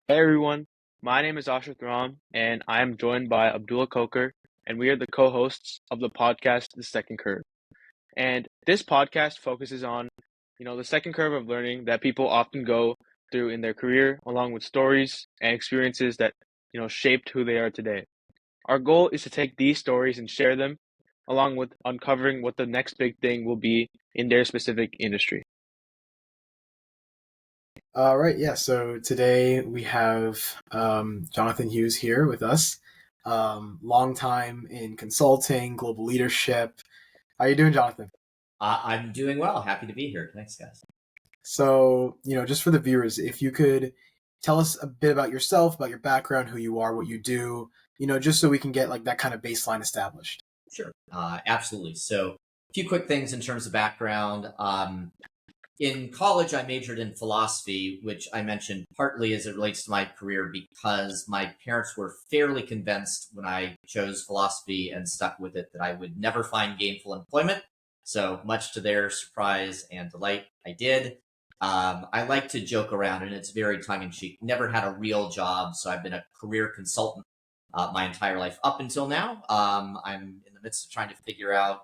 Hey everyone, my name is Ashraf Ram, and I am joined by Abdullah Koker, and we are the co-hosts of the podcast The Second Curve. And this podcast focuses on, the second curve of learning that people often go through in their career, along with stories and experiences that, shaped who they are today. Our goal is to take these stories and share them, along with uncovering what the next big thing will be in their specific industry. Right, yeah. So today we have Jonathan Hughes here with us. Long time in consulting, global leadership. How you doing, Jonathan? I'm doing well. Happy to be here. Thanks, guys. So, just for the viewers, if you could tell us a bit about yourself, about your background, who you are, what you do, just so we can get like that kind of baseline established. Sure. Absolutely. So, a few quick things in terms of background. In college, I majored in philosophy, which I mentioned partly as it relates to my career because my parents were fairly convinced when I chose philosophy and stuck with it that I would never find gainful employment. So, much to their surprise and delight, I did. I like to joke around, and it's very tongue in cheek. Never had a real job, so I've been a career consultant my entire life up until now. I'm in the midst of trying to figure out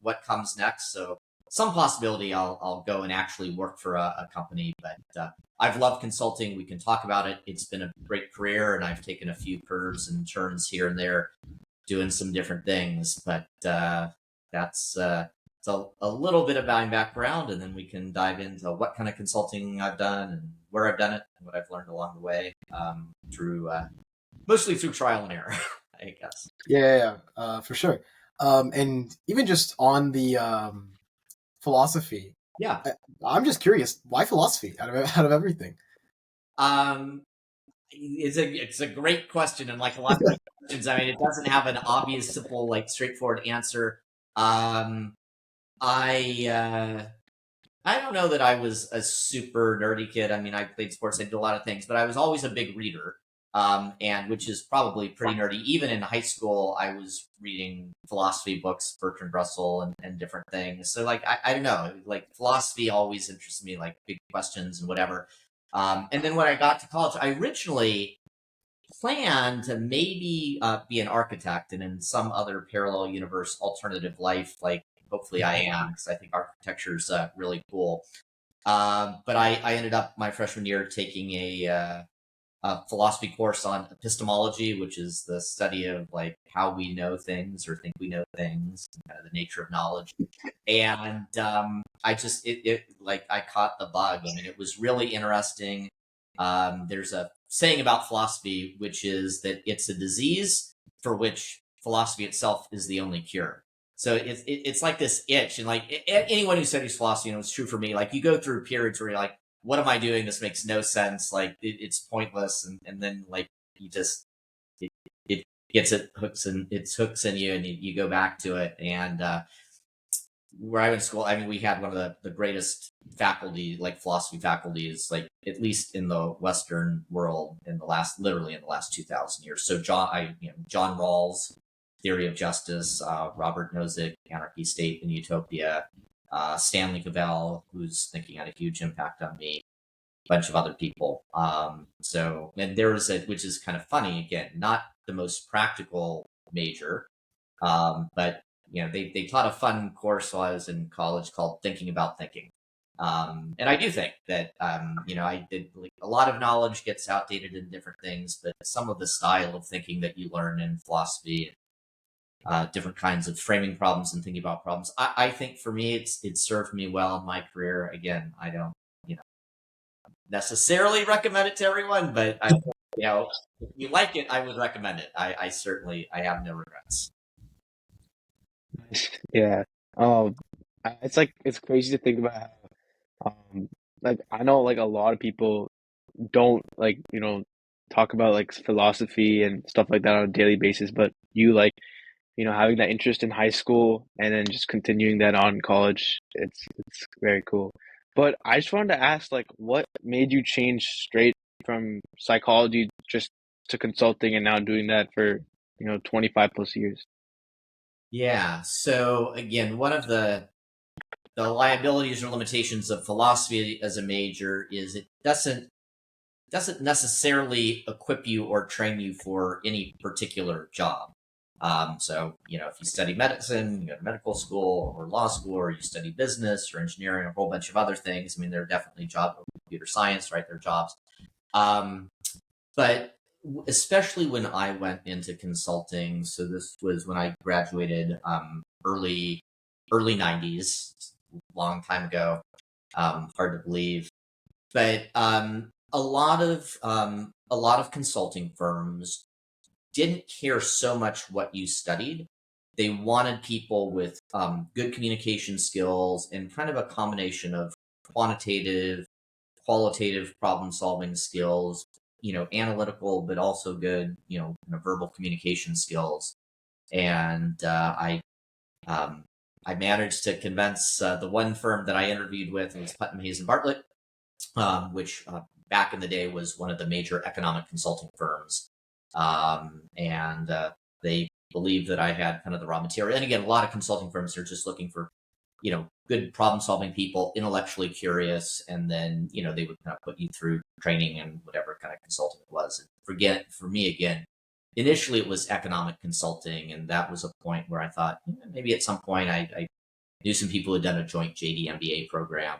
what comes next. So, some possibility I'll go and actually work for a company, but I've loved consulting. We can talk about it. It's been a great career, and I've taken a few curves and turns here and there, doing some different things. But that's it's a little bit about my background, and then we can dive into what kind of consulting I've done and where I've done it and what I've learned along the way through mostly through trial and error, I guess. Yeah, for sure. And even just on the philosophy, Yeah. I'm just curious, why philosophy out of everything? It's a great question, and like a lot of questions, I mean, it doesn't have an obvious, simple, like straightforward answer. Um, I don't know that I was a super nerdy kid. I mean, I played sports, I did a lot of things, but I was always a big reader, and which is probably pretty nerdy. Even in high school, I was reading philosophy books, Bertrand Russell, and different things. So, like, I don't know, like philosophy always interests me, like big questions and whatever. And then when I got to college, I originally planned to maybe be an architect and in some other parallel universe alternative life, like hopefully I am, because I think architecture is really cool. But I ended up my freshman year taking a philosophy course on epistemology, which is the study of like how we know things or think we know things, kind of the nature of knowledge. And I just it like I caught the bug. I mean, it was really interesting. There's a saying about philosophy, which is that it's a disease for which philosophy itself is the only cure. So it's like this itch, and like anyone who studies philosophy, it's true for me. Like you go through periods where you're like, what am I doing? This makes no sense. Like it's pointless. And then like you just, it gets it hooks in you and you go back to it. And, where I went to school, I mean, we had one of the greatest faculty, like philosophy faculties, like at least in the Western world literally in the last 2000 years. So John Rawls, Theory of Justice, Robert Nozick, Anarchy, State, and Utopia, Stanley Cavell, whose thinking had a huge impact on me, a bunch of other people. And there was which is kind of funny, again, not the most practical major, but they taught a fun course while I was in college called Thinking About Thinking. And I do think that, I did like, a lot of knowledge gets outdated in different things, but some of the style of thinking that you learn in philosophy, different kinds of framing problems and thinking about problems, I think for me, it served me well in my career. Again, I don't, necessarily recommend it to everyone, but if you like it, I would recommend it. I certainly, I have no regrets. Yeah. Um, it's like it's crazy to think about how, like I know like a lot of people don't like, talk about like philosophy and stuff like that on a daily basis, but you like, having that interest in high school and then just continuing that on in college, it's very cool. But I just wanted to ask, like, what made you change straight from psychology just to consulting and now doing that for, 25 plus years? Yeah. So again, one of the liabilities or limitations of philosophy as a major is it doesn't doesn't necessarily equip you or train you for any particular job. So, if you study medicine, you go to medical school or law school, or you study business or engineering, or a whole bunch of other things. I mean, there are definitely jobs, computer science, right? There are jobs. But especially when I went into consulting, so this was when I graduated, early 90s, long time ago. Hard to believe, but a lot of consulting firms didn't care so much what you studied. They wanted people with good communication skills and kind of a combination of quantitative, qualitative problem solving skills, analytical, but also good, verbal communication skills. And I managed to convince the one firm that I interviewed with, it was Putnam Hayes and Bartlett, which back in the day was one of the major economic consulting firms. And they believed that I had kind of the raw material. And again, a lot of consulting firms are just looking for, good problem solving people, intellectually curious. And then, they would kind of put you through training and whatever kind of consulting it was. And for me, again, initially it was economic consulting. And that was a point where I thought, maybe at some point I knew some people who had done a joint JD MBA program,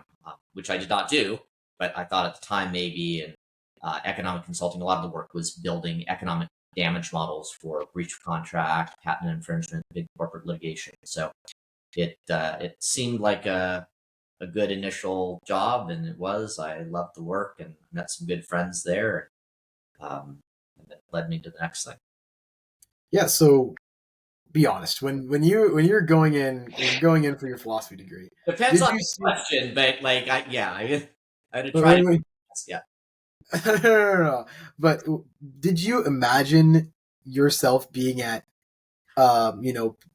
which I did not do, but I thought at the time maybe. And economic consulting, a lot of the work was building economic damage models for breach of contract, patent infringement, big corporate litigation. So it seemed like a good initial job, and it was. I loved the work and met some good friends there, and it led me to the next thing. Yeah. So be honest. When you're going in for your philosophy degree, Depends did on you the see? question, but I had to Wait, try wait, to. wait. Yeah. No. But did you imagine yourself being at,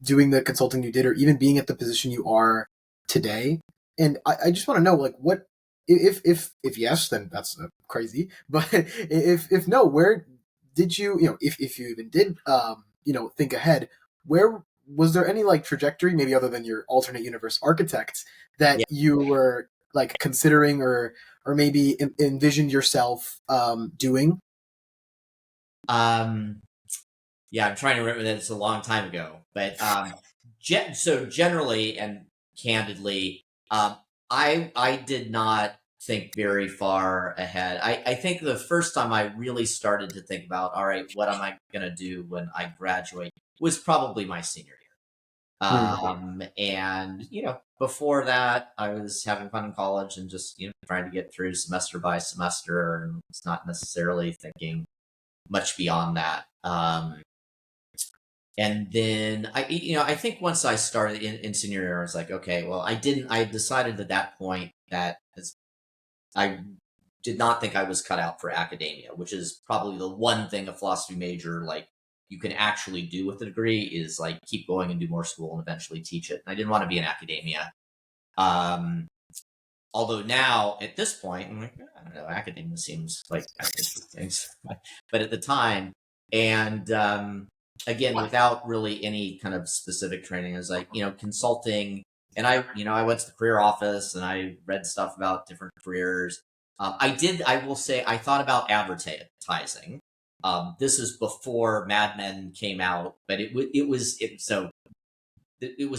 doing the consulting you did, or even being at the position you are today? And I just want to know, like, what if yes, then that's crazy. But if no, where did you, if you even did, think ahead, where was there any like trajectory, maybe other than your alternate universe architect, that Yeah. you were like considering, or maybe envisioned yourself doing? Yeah, I'm trying to remember that it's a long time ago, but so generally and candidly, I did not think very far ahead. I think the first time I really started to think about, all right, what am I going to do when I graduate, was probably my senior year. And before that, I was having fun in college and just trying to get through semester by semester, and it's not necessarily thinking much beyond that. And then I think once I started in senior year, I was like, okay, well, I decided at that point that I did not think I was cut out for academia, which is probably the one thing a philosophy major, like, you can actually do with a degree, is like keep going and do more school and eventually teach it. And I didn't want to be in academia. Although now at this point, I'm like, I don't know, academia seems like kind of interesting. But at the time, and again, without really any kind of specific training, I was like, consulting. And I went to the career office and I read stuff about different careers. I will say, I thought about advertising. This is before Mad Men came out, but it was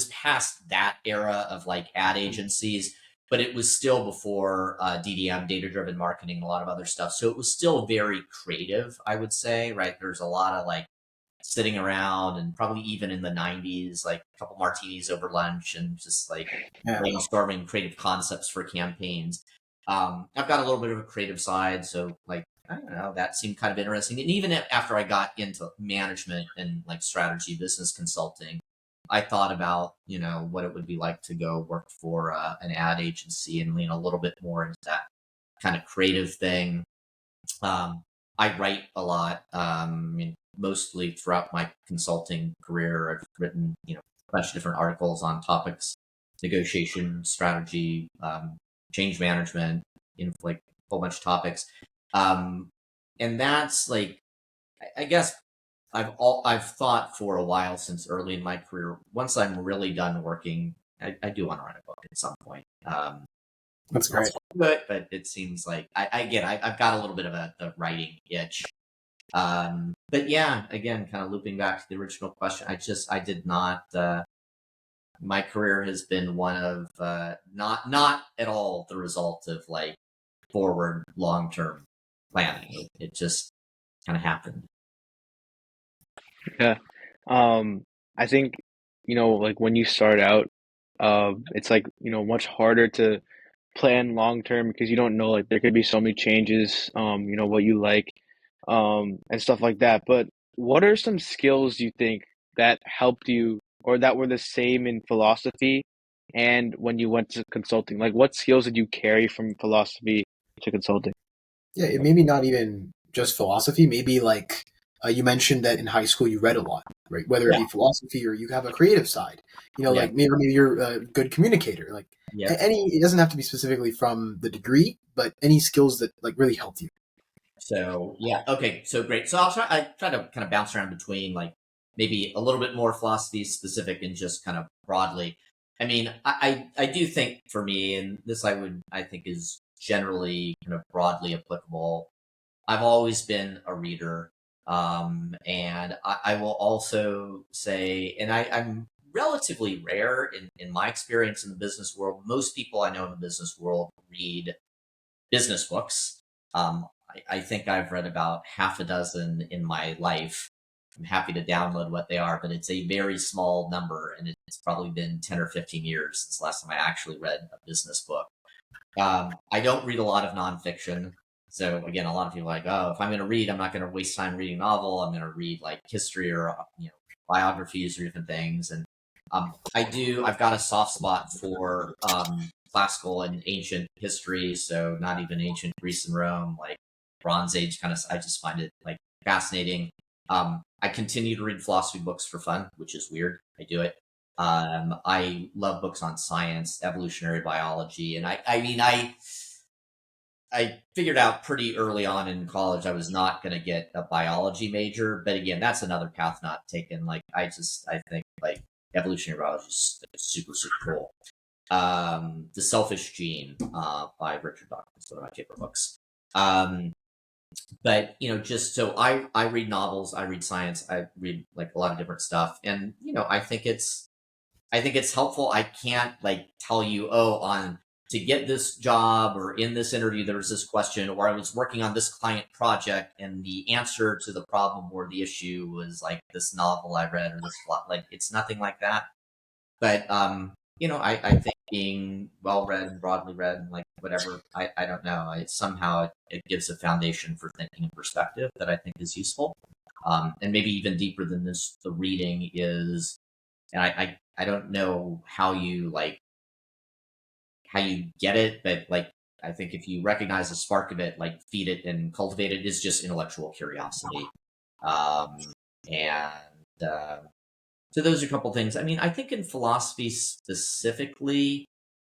past that era of like ad agencies, but it was still before DDM, data driven marketing, a lot of other stuff. So it was still very creative, I would say, right? There's a lot of like sitting around, and probably even in the 90s, like a couple martinis over lunch and just like brainstorming creative concepts for campaigns. I've got a little bit of a creative side, so like, I don't know, that seemed kind of interesting. And even after I got into management and like strategy, business consulting, I thought about, what it would be like to go work for an ad agency and lean a little bit more into that kind of creative thing. I write a lot. Mostly throughout my consulting career, I've written, a bunch of different articles on topics, negotiation, strategy, change management, like a whole bunch of topics. And that's like, I guess I've thought for a while, since early in my career, once I'm really done working, I do want to write a book at some point. That's great. Good, but it seems like I've got a little bit of the writing itch. But yeah, again, kind of looping back to the original question, I did not. My career has been one of not at all the result of like forward long term planning. It just kind of happened. Yeah. I think, like when you start out, it's like, much harder to plan long term because you don't know, like there could be so many changes, what you like, and stuff like that. But what are some skills you think that helped you or that were the same in philosophy and when you went to consulting? Like what skills did you carry from philosophy to consulting? Yeah, it maybe not even just philosophy. Maybe like you mentioned that in high school you read a lot, right? Whether it Yeah, be philosophy or you have a creative side. yeah, Like maybe you're a good communicator. Like yeah. any, it doesn't have to be specifically from the degree, but any skills that like really helped you. So yeah, okay, so great. So I try to kind of bounce around between like maybe a little bit more philosophy specific and just kind of broadly. I mean, I do think for me, and this I think is generally kind of broadly applicable. I've always been a reader, and I will also say, and I'm relatively rare in my experience in the business world. Most people I know in the business world read business books. I think I've read about half a dozen in my life. I'm happy to download what they are, but it's a very small number, and it's probably been 10 or 15 years since the last time I actually read a business book. I don't read a lot of nonfiction. So again, a lot of people are like, oh, if I'm going to read, I'm not going to waste time reading a novel. I'm going to read like history or biographies or different things. And I've got a soft spot for classical and ancient history. So not even ancient Greece and Rome, like Bronze Age kind of. I just find it like fascinating. I continue to read philosophy books for fun, which is weird. I do it. I love books on science, evolutionary biology, and I mean, I figured out pretty early on in college I was not going to get a biology major, but again, that's another path not taken. Like I think like evolutionary biology is super super cool. The Selfish Gene by Richard Dawkins, one of my favorite books. But just so I read novels, I read science, I read like a lot of different stuff, and I think it's helpful. I can't like tell you, oh, on to get this job or in this interview, there was this question, or I was working on this client project and the answer to the problem or the issue was like this novel I read or this plot. Like it's nothing like that. But I think being well read and broadly read and like whatever, I don't know. It gives a foundation for thinking and perspective that I think is useful. And maybe even deeper than this, the reading is, and I don't know how you get it, but like I think if you recognize the spark of it, like feed it and cultivate it, is just intellectual curiosity. Um, and so those are a couple things. I mean, I think in philosophy specifically,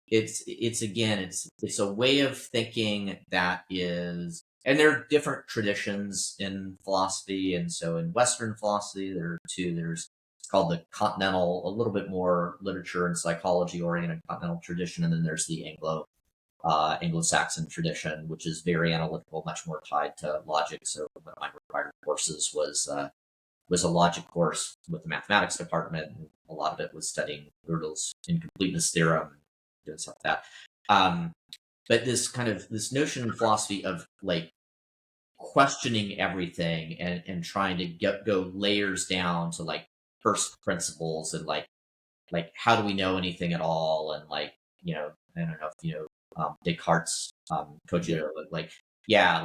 it's again, it's a way of thinking that is, and there are different traditions in philosophy, and so in Western philosophy, there are two. There's it's called the continental, a little bit more literature and psychology oriented continental tradition, and then there's the Anglo-Saxon tradition, which is very analytical, much more tied to logic. So one of my required courses was a logic course with the mathematics department. And a lot of it was studying Gödel's incompleteness theorem, doing stuff like that. But this notion in philosophy of like questioning everything and trying to go layers down to like first principles and like how do we know anything at all, and like I don't know if Descartes Cogito, like yeah,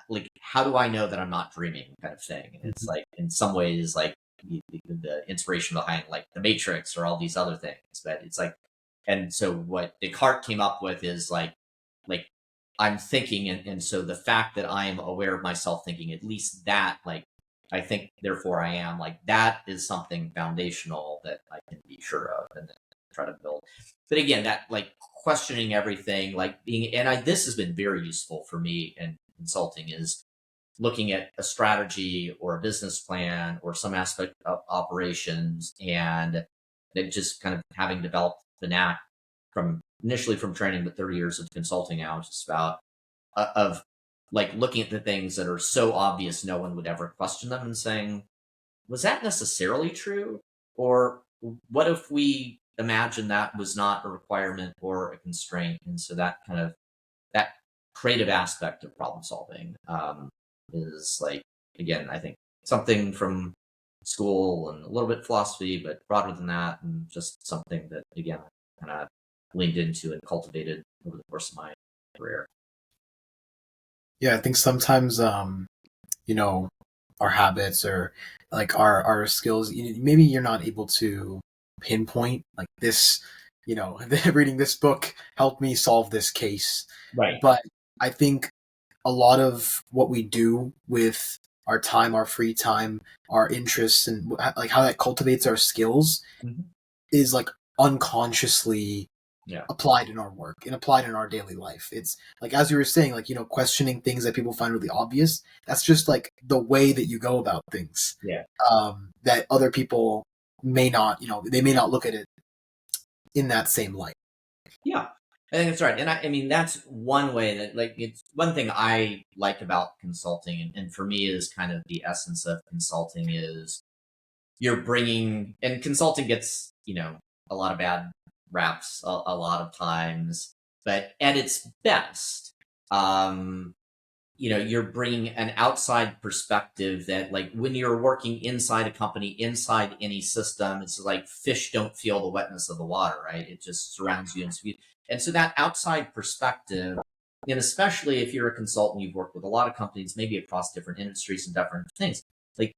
like how do I know that I'm not dreaming kind of thing. And it's like in some ways like the inspiration behind like the Matrix or all these other things, but it's like, and so what Descartes came up with is like I'm thinking, and so the fact that I'm aware of myself thinking, at least that like I think therefore I am, like that is something foundational that I can be sure of and then try to build. But again, that like questioning everything, like being, and this has been very useful for me in consulting, is looking at a strategy or a business plan or some aspect of operations, and then just kind of having developed the knack from initially from training, but 30 years of consulting now, just about of like looking at the things that are so obvious no one would ever question them and saying, was that necessarily true? Or what if we imagine that was not a requirement or a constraint? And so that kind of that creative aspect of problem solving is like, again, I think something from school and a little bit philosophy, but broader than that, and just something that, again, I kind of leaned into and cultivated over the course of my career. Yeah, I think sometimes, you know, our habits or like our skills, maybe you're not able to pinpoint like this, reading this book helped me solve this case. Right. But I think a lot of what we do with our time, our free time, our interests, and like how that cultivates our skills is like unconsciously applied in our work and applied in our daily life. It's like, as you were saying, like, questioning things that people find really obvious. That's just like the way that you go about things. Yeah. That other people may not, they may not look at it in that same light. Yeah, I think that's right. And I mean, that's one way that, like, it's one thing I like about consulting, and for me is kind of the essence of consulting is you're bringing, and consulting gets, a lot of bad raps a lot of times, but at its best, you're bringing an outside perspective that, like, when you're working inside a company, inside any system, it's like fish don't feel the wetness of the water, right? It just surrounds you. And so that outside perspective, and especially if you're a consultant, you've worked with a lot of companies, maybe across different industries and different things, like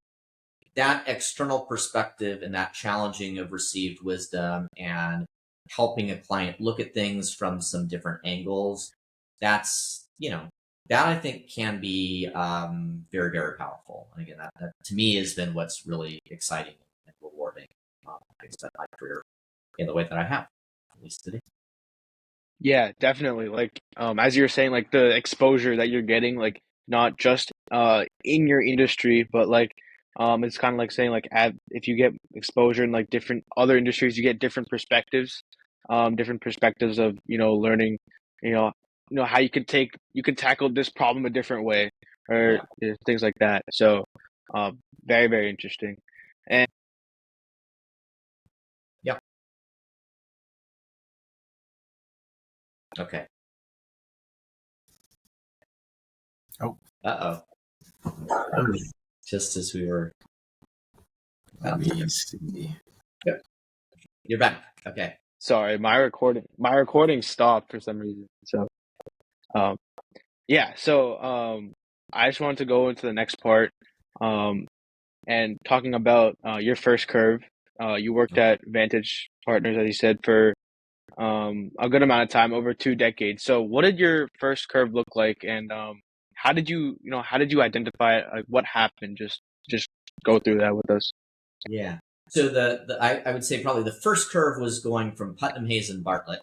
that external perspective and that challenging of received wisdom and helping a client look at things from some different angles, that's, that I think can be very, very powerful. And again, that to me has been what's really exciting and rewarding. I spent my career in the way that I have, at least today. Yeah, definitely. Like, as you were saying, like the exposure that you're getting, like not just in your industry, but like it's kind of like saying like if you get exposure in like different other industries, you get different perspectives of, learning, you know, how you could tackle this problem a different way or things like that. So, very, very interesting. And Yeah. Okay. Oh. Uh-oh. Just as we were. Let me see. Yep. You're back. Okay. sorry, my recording stopped for some reason. So, yeah. So, I just wanted to go into the next part, and talking about your first curve. You worked at Vantage Partners, as you said, for a good amount of time, over 2 decades. So, what did your first curve look like, and how did you identify it? Like, what happened? Just go through that with us. Yeah. So I would say probably the first curve was going from Putnam Hayes and Bartlett,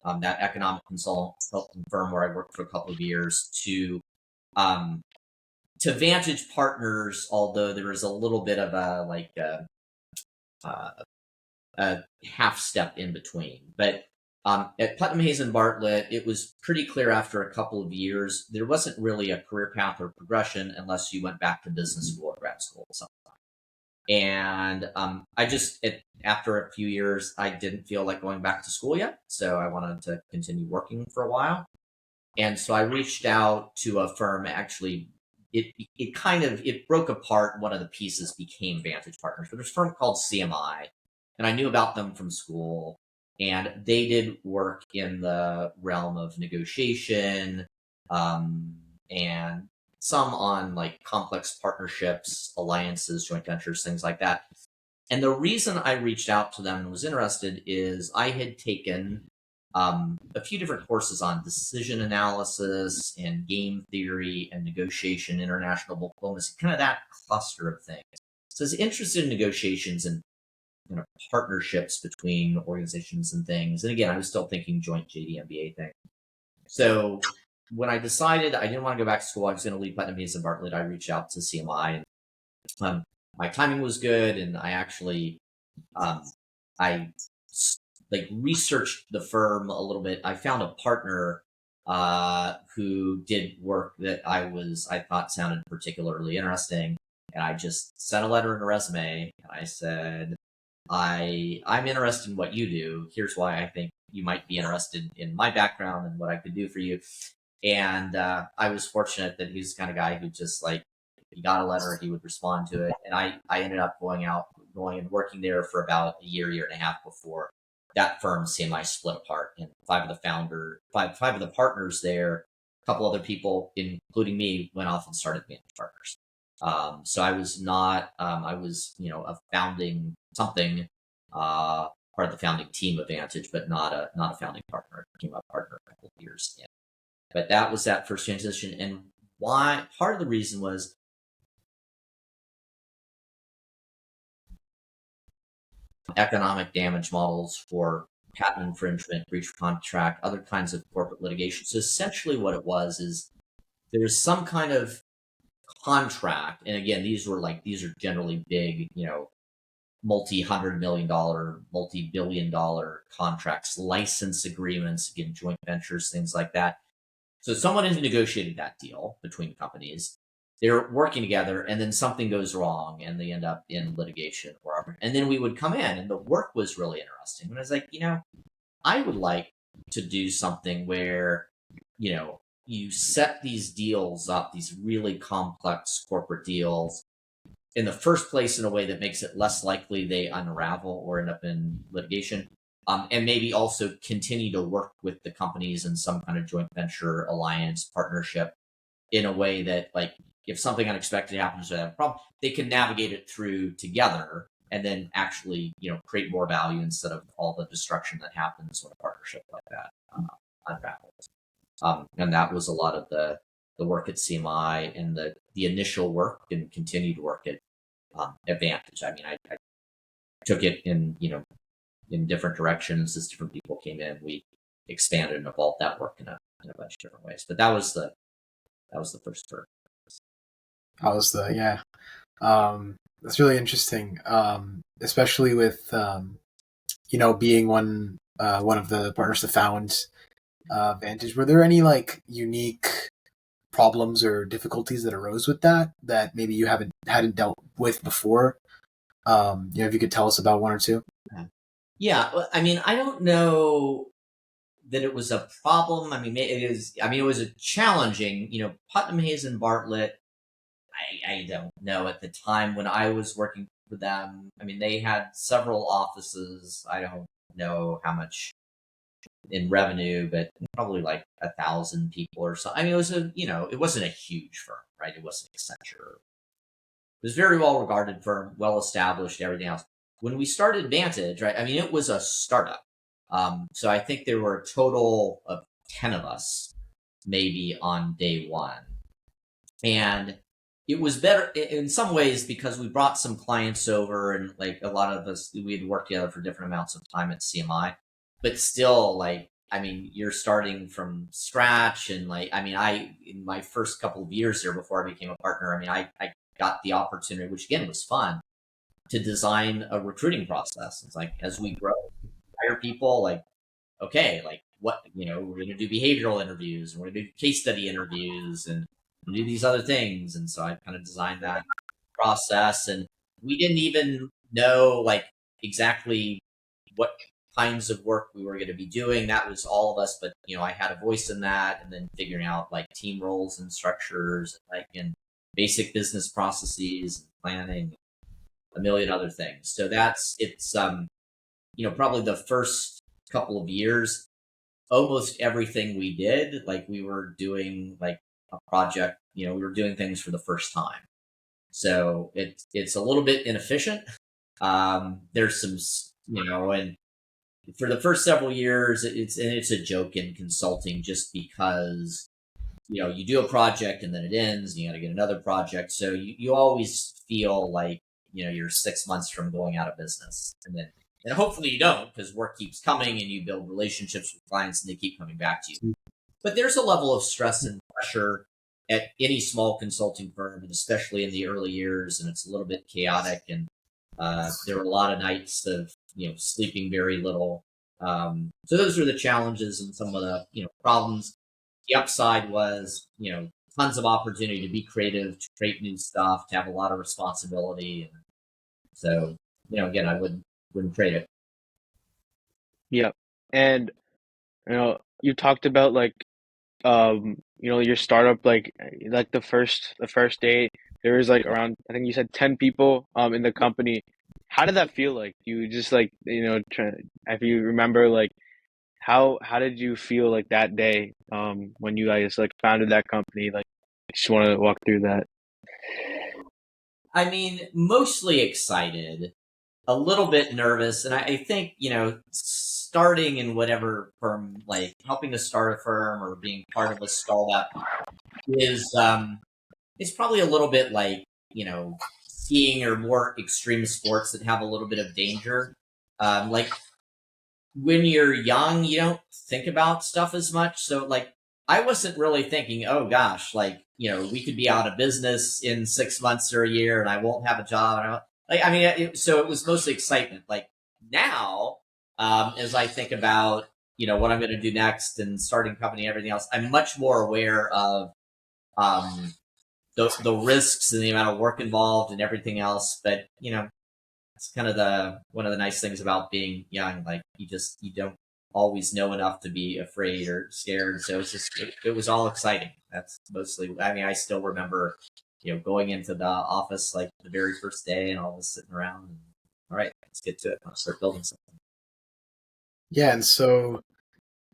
that economic consulting firm where I worked for a couple of years, um, to Vantage Partners. Although there was a little bit of a half step in between, but at Putnam Hayes and Bartlett, it was pretty clear after a couple of years there wasn't really a career path or progression unless you went back to business school or grad school or something. And after a few years, I didn't feel like going back to school yet. So I wanted to continue working for a while. And so I reached out to a firm. Actually, it broke apart. One of the pieces became Vantage Partners, but there's a firm called CMI, and I knew about them from school. And they did work in the realm of negotiation, and some on like complex partnerships, alliances, joint ventures, things like that. And the reason I reached out to them and was interested is I had taken a few different courses on decision analysis and game theory and negotiation, international diplomacy, kind of that cluster of things. So I was interested in negotiations and partnerships between organizations and things. And again, I was still thinking joint JD MBA thing. So when I decided I didn't want to go back to school, I was going to leave Putnam Hayes and Bartlett, I reached out to CMI, and my timing was good. And I actually, I like researched the firm a little bit, I found a partner who did work that I thought sounded particularly interesting, and I just sent a letter and a resume, and I said, I'm interested in what you do. Here's why I think you might be interested in my background and what I could do for you. And I was fortunate that he's the kind of guy who just like, if he got a letter, he would respond to it. And I ended up going and working there for about a year and a half before that firm CMI split apart. And five of the partners there, a couple other people, including me, went off and started Vantage Partners. So I was not, I was, a founding something, part of the founding team of Vantage, but not a founding partner. I became a partner a couple of years in. But that was that first transition. And why, part of the reason was economic damage models for patent infringement, breach of contract, other kinds of corporate litigation. So essentially what it was is there's some kind of contract. And again, these are generally big, multi-$100 million, multi-billion dollar contracts, license agreements, again, joint ventures, things like that. So someone has negotiated that deal between companies. They're working together, and then something goes wrong, and they end up in litigation and then we would come in, and the work was really interesting. And I was like, I would like to do something where, you set these deals up, these really complex corporate deals, in the first place in a way that makes it less likely they unravel or end up in litigation. And maybe also continue to work with the companies in some kind of joint venture, alliance, partnership in a way that, like, if something unexpected happens or they have a problem, they can navigate it through together and then actually, create more value instead of all the destruction that happens when a partnership like that unravels. And that was a lot of the work at CMI and the initial work and continued work at Vantage. I mean, I took it in different directions as different people came in. We expanded and evolved that work in a bunch of different ways. But that was the first term. That's really interesting, especially with being one of the partners to found Vantage. Were there any like unique problems or difficulties that arose with that maybe you hadn't dealt with before? If you could tell us about one or two. Yeah, I mean, I don't know that it was a problem. I mean, it was a challenging, Putnam, Hayes, and Bartlett. I don't know at the time when I was working for them. I mean, they had several offices. I don't know how much in revenue, but probably like 1,000 people or so. I mean, it was it wasn't a huge firm, right? It wasn't Accenture. It was a very well regarded firm, well established, everything else. When we started Vantage, right? I mean, it was a startup. So I think there were a total of 10 of us, maybe on day one. And it was better in some ways because we brought some clients over, and like a lot of us, we had worked together for different amounts of time at CMI, but still, like, I mean, you're starting from scratch. And like, I mean, in my first couple of years there before I became a partner, I mean, I got the opportunity, which again was fun, to design a recruiting process. It's like, as we grow, hire people, like, okay, like what, we're going to do behavioral interviews, and we're going to do case study interviews, and do these other things. And so I kind of designed that process, and we didn't even know like exactly what kinds of work we were going to be doing. That was all of us, but I had a voice in that, and then figuring out like team roles and structures, like in basic business processes and planning, a million other things. So it's probably the first couple of years, almost everything we did, like we were doing like a project, we were doing things for the first time. So it's a little bit inefficient. There's some, and for the first several years, it's a joke in consulting, just because, you do a project and then it ends, and you got to get another project. So you always feel like, you're 6 months from going out of business, and hopefully you don't, because work keeps coming and you build relationships with clients and they keep coming back to you. But there's a level of stress and pressure at any small consulting firm, and especially in the early years, and it's a little bit chaotic. And there were a lot of nights of sleeping very little. So those were the challenges and some of the problems. The upside was tons of opportunity to be creative, to create new stuff, to have a lot of responsibility, and so again, I wouldn't trade it. Yep. And you talked about like your startup like the first day there was like around I think you said 10 people in the company. How did that feel like? You just like if you remember like how did you feel like that day when you guys like founded that company? Like just want to walk through that. I mean, mostly excited, a little bit nervous, and I think starting in whatever firm, like helping to start a firm or being part of a startup, is probably a little bit like skiing or more extreme sports that have a little bit of danger. Like when you're young, you don't think about stuff as much. So like I wasn't really thinking, oh gosh, like we could be out of business in 6 months or a year, and I won't have a job. And I mean, so it was mostly excitement. Like now, as I think about what I'm going to do next and starting a company and everything else, I'm much more aware of um, the risks and the amount of work involved and everything else. But it's kind of the one of the nice things about being young. Like you don't always know enough to be afraid or scared. So it's just it was all exciting. That's mostly. I mean, I still remember going into the office like the very first day and all of us sitting around. And, all right, let's get to it. Let's start building something. Yeah, and so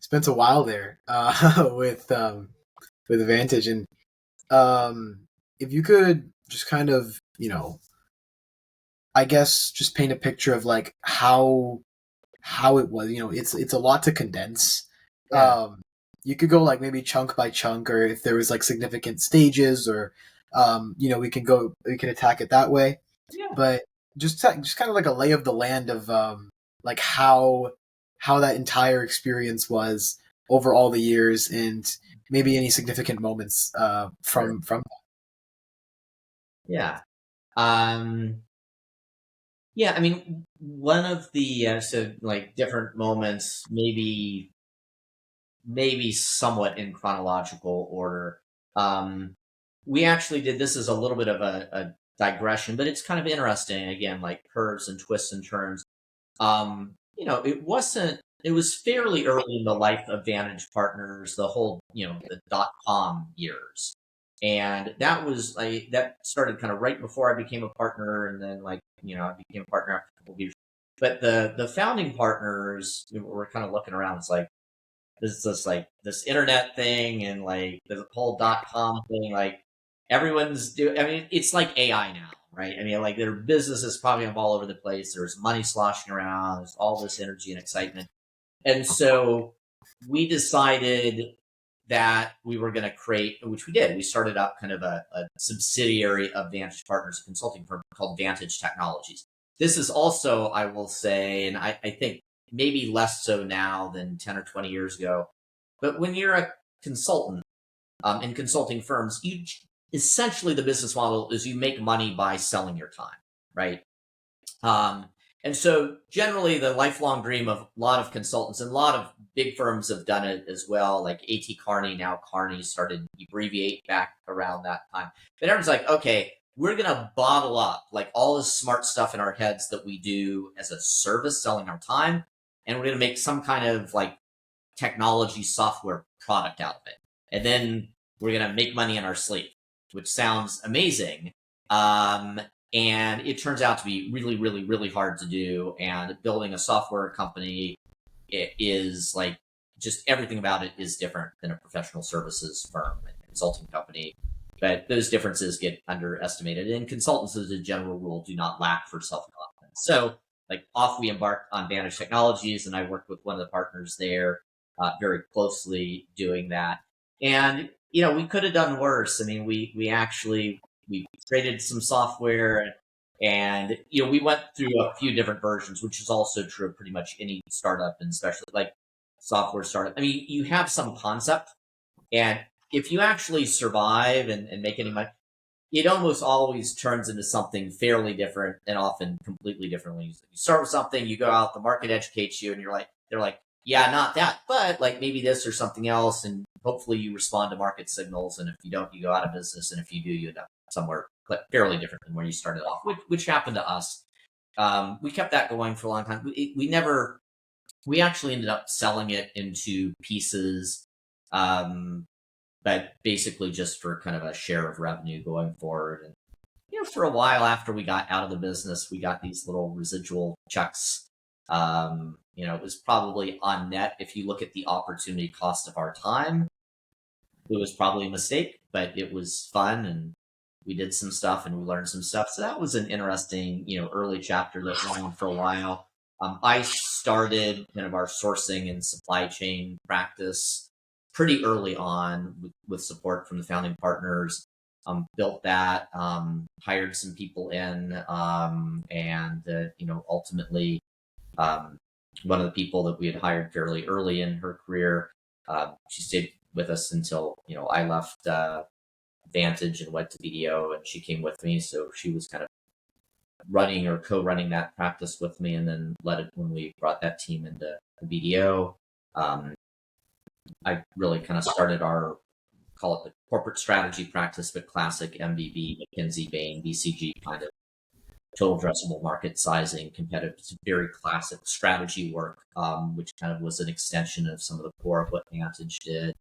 spent a while there with Vantage, and if you could just kind of I guess just paint a picture of like how it was. It's a lot to condense. Yeah. You could go like maybe chunk by chunk, or if there was like significant stages, or we can attack it that way. Yeah. But just kind of like a lay of the land of like how that entire experience was over all the years, and maybe any significant moments Sure. from Yeah. Yeah, I mean, one of the so like different moments, maybe somewhat in chronological order. Um, we actually did this as a little bit of a digression, but it's kind of interesting. Again, like curves and twists and turns. It wasn't. It was fairly early in the life of Vantage Partners, the whole the .com years, and that started kind of right before I became a partner, and then I became a partner after a couple of years. But the founding partners were kind of looking around. It's like this internet thing and like the whole .com thing. Like everyone's doing. I mean, it's like AI now, right? I mean, like their businesses probably up all over the place. There's money sloshing around. There's all this energy and excitement, and so we decided that we were going to create, which we did. We started up kind of a subsidiary of Vantage Partners, a consulting firm called Vantage Technologies. This is also, I will say, and I think maybe less so now than 10 or 20 years ago, but when you're a consultant in consulting firms, essentially the business model is you make money by selling your time, right? Um, and so generally the lifelong dream of a lot of consultants and a lot of big firms have done it as well. Like A.T. Kearney, now Kearney started to abbreviate back around that time. But everyone's like, okay, we're going to bottle up like all this smart stuff in our heads that we do as a service, selling our time. And we're going to make some kind of like technology software product out of it. And then we're going to make money in our sleep, which sounds amazing. And it turns out to be really, really, really hard to do. And building a software company is like just everything about it is different than a professional services firm and consulting company. But those differences get underestimated. And consultants, as a general rule, do not lack for self confidence. So, like, off we embarked on Vantage Technologies, and I worked with one of the partners there very closely doing that. And we could have done worse. I mean, we created some software and we went through a few different versions, which is also true of pretty much any startup, and especially like software startup. I mean, you have some concept, and if you actually survive and make any money, it almost always turns into something fairly different and often completely different. When you start with something, you go out, the market educates you, and you're like, they're like, yeah, not that, but like maybe this or something else, and hopefully you respond to market signals, and if you don't, you go out of business, and if you do, you end up somewhere fairly different than where you started off, which happened to us. We kept that going for a long time. We actually ended up selling it into pieces, but basically just for kind of a share of revenue going forward. And for a while after we got out of the business, we got these little residual checks. It was probably on net. If you look at the opportunity cost of our time, it was probably a mistake, but it was fun, and we did some stuff and we learned some stuff. So that was an interesting, early chapter that went on for a while. I started kind of our sourcing and supply chain practice pretty early on with support from the founding partners. Built that, hired some people in, and ultimately, one of the people that we had hired fairly early in her career, she stayed with us until I left Vantage and went to BDO, and she came with me. So she was kind of running or co-running that practice with me, and then led it when we brought that team into BDO. I really kind of started our, call it the corporate strategy practice, but classic MBB, McKinsey, Bain, BCG kind of total addressable market sizing, competitive, very classic strategy work, which kind of was an extension of some of the core of what Vantage did.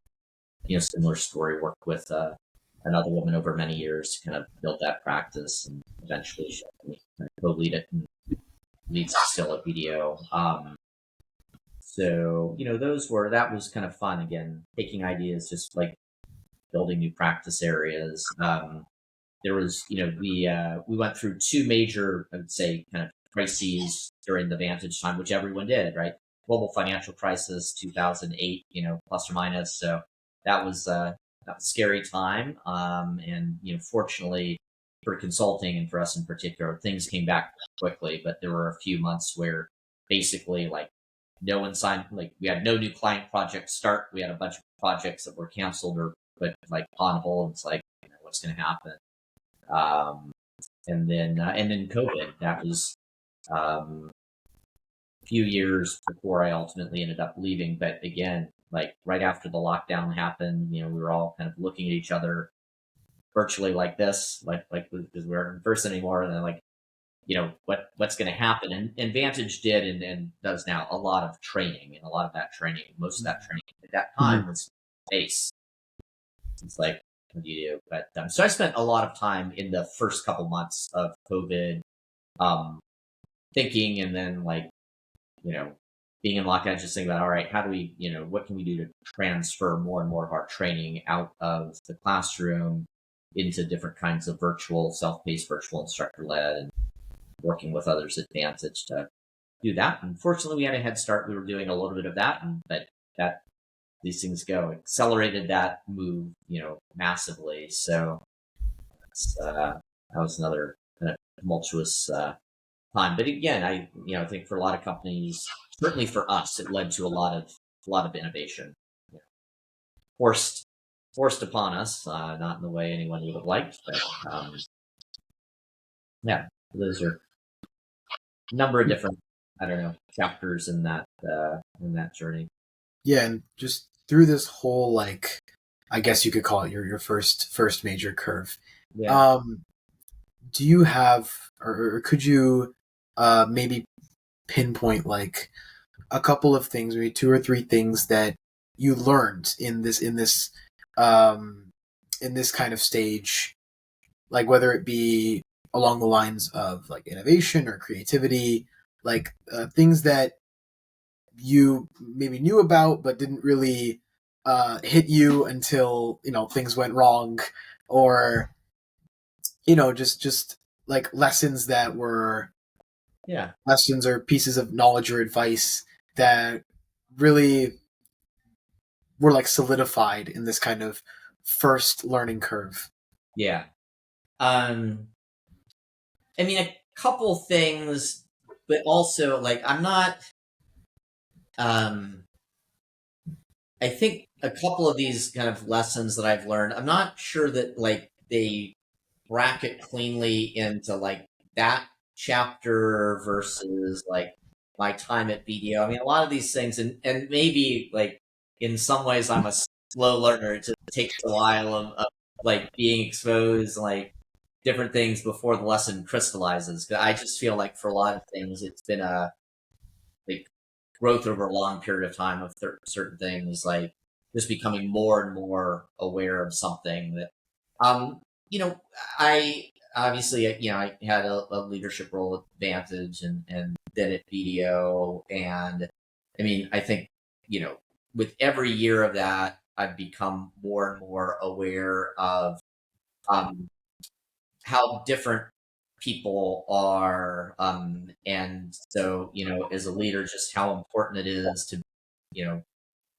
Similar story, worked with another woman over many years to kind of build that practice, and eventually she kind of co-lead it and leads still at BDO. So, that was kind of fun. Again, taking ideas, just like building new practice areas. There was, we went through two major, I would say, kind of crises during the Vantage time, which everyone did, right? Global financial crisis, 2008, plus or minus. So that was a scary time. And, fortunately for consulting and for us in particular, things came back quickly, but there were a few months where basically like no one signed, like we had no new client projects start. We had a bunch of projects that were canceled or put like on hold. It's like, what's going to happen? And then COVID, that was a few years before I ultimately ended up leaving. But again, like right after the lockdown happened, we were all kind of looking at each other virtually like this, like because we weren't in person anymore. And then like, what's going to happen? And Vantage did and does now a lot of training, and a lot of that training, most of that training at that time was face. It's like, what do you do? But so I spent a lot of time in the first couple months of COVID, thinking, and then like, being in lockdown, just thinking about, all right, how do we, what can we do to transfer more and more of our training out of the classroom into different kinds of virtual, self-paced, virtual instructor-led, and working with others at Vantage to do that. Unfortunately, we had a head start. We were doing a little bit of that, but that these things go accelerated that move, massively. So that was another kind of tumultuous time. But again, I think for a lot of companies, certainly for us, it led to a lot of innovation, forced upon us, not in the way anyone would have liked, but yeah, those are a number of different, chapters in that journey. Yeah, and just through this whole, like, I guess you could call it your first major curve. Yeah. Do you have, or could you maybe pinpoint like a couple of things, maybe two or three things that you learned in this kind of stage, like whether it be along the lines of like innovation or creativity, like things that you maybe knew about but didn't really hit you until things went wrong, or just like lessons that were lessons or pieces of knowledge or advice that really were like solidified in this kind of first learning curve. Yeah. I mean, a couple things, but also like I'm not. I think a couple of these kind of lessons that I've learned, I'm not sure that like they bracket cleanly into like that chapter versus like my time at BDO. I mean, a lot of these things, and maybe like in some ways I'm a slow learner. It just takes a while of like being exposed, like different things before the lesson crystallizes. 'Cause I just feel like for a lot of things, it's been a like growth over a long period of time of certain things, like just becoming more and more aware of something that, you know, I obviously, you know, I had a leadership role at Vantage and then at BDO. And I mean, I think, you know, with every year of that, I've become more and more aware of, um, how different people are, and so, you know, as a leader, just how important it is to, you know,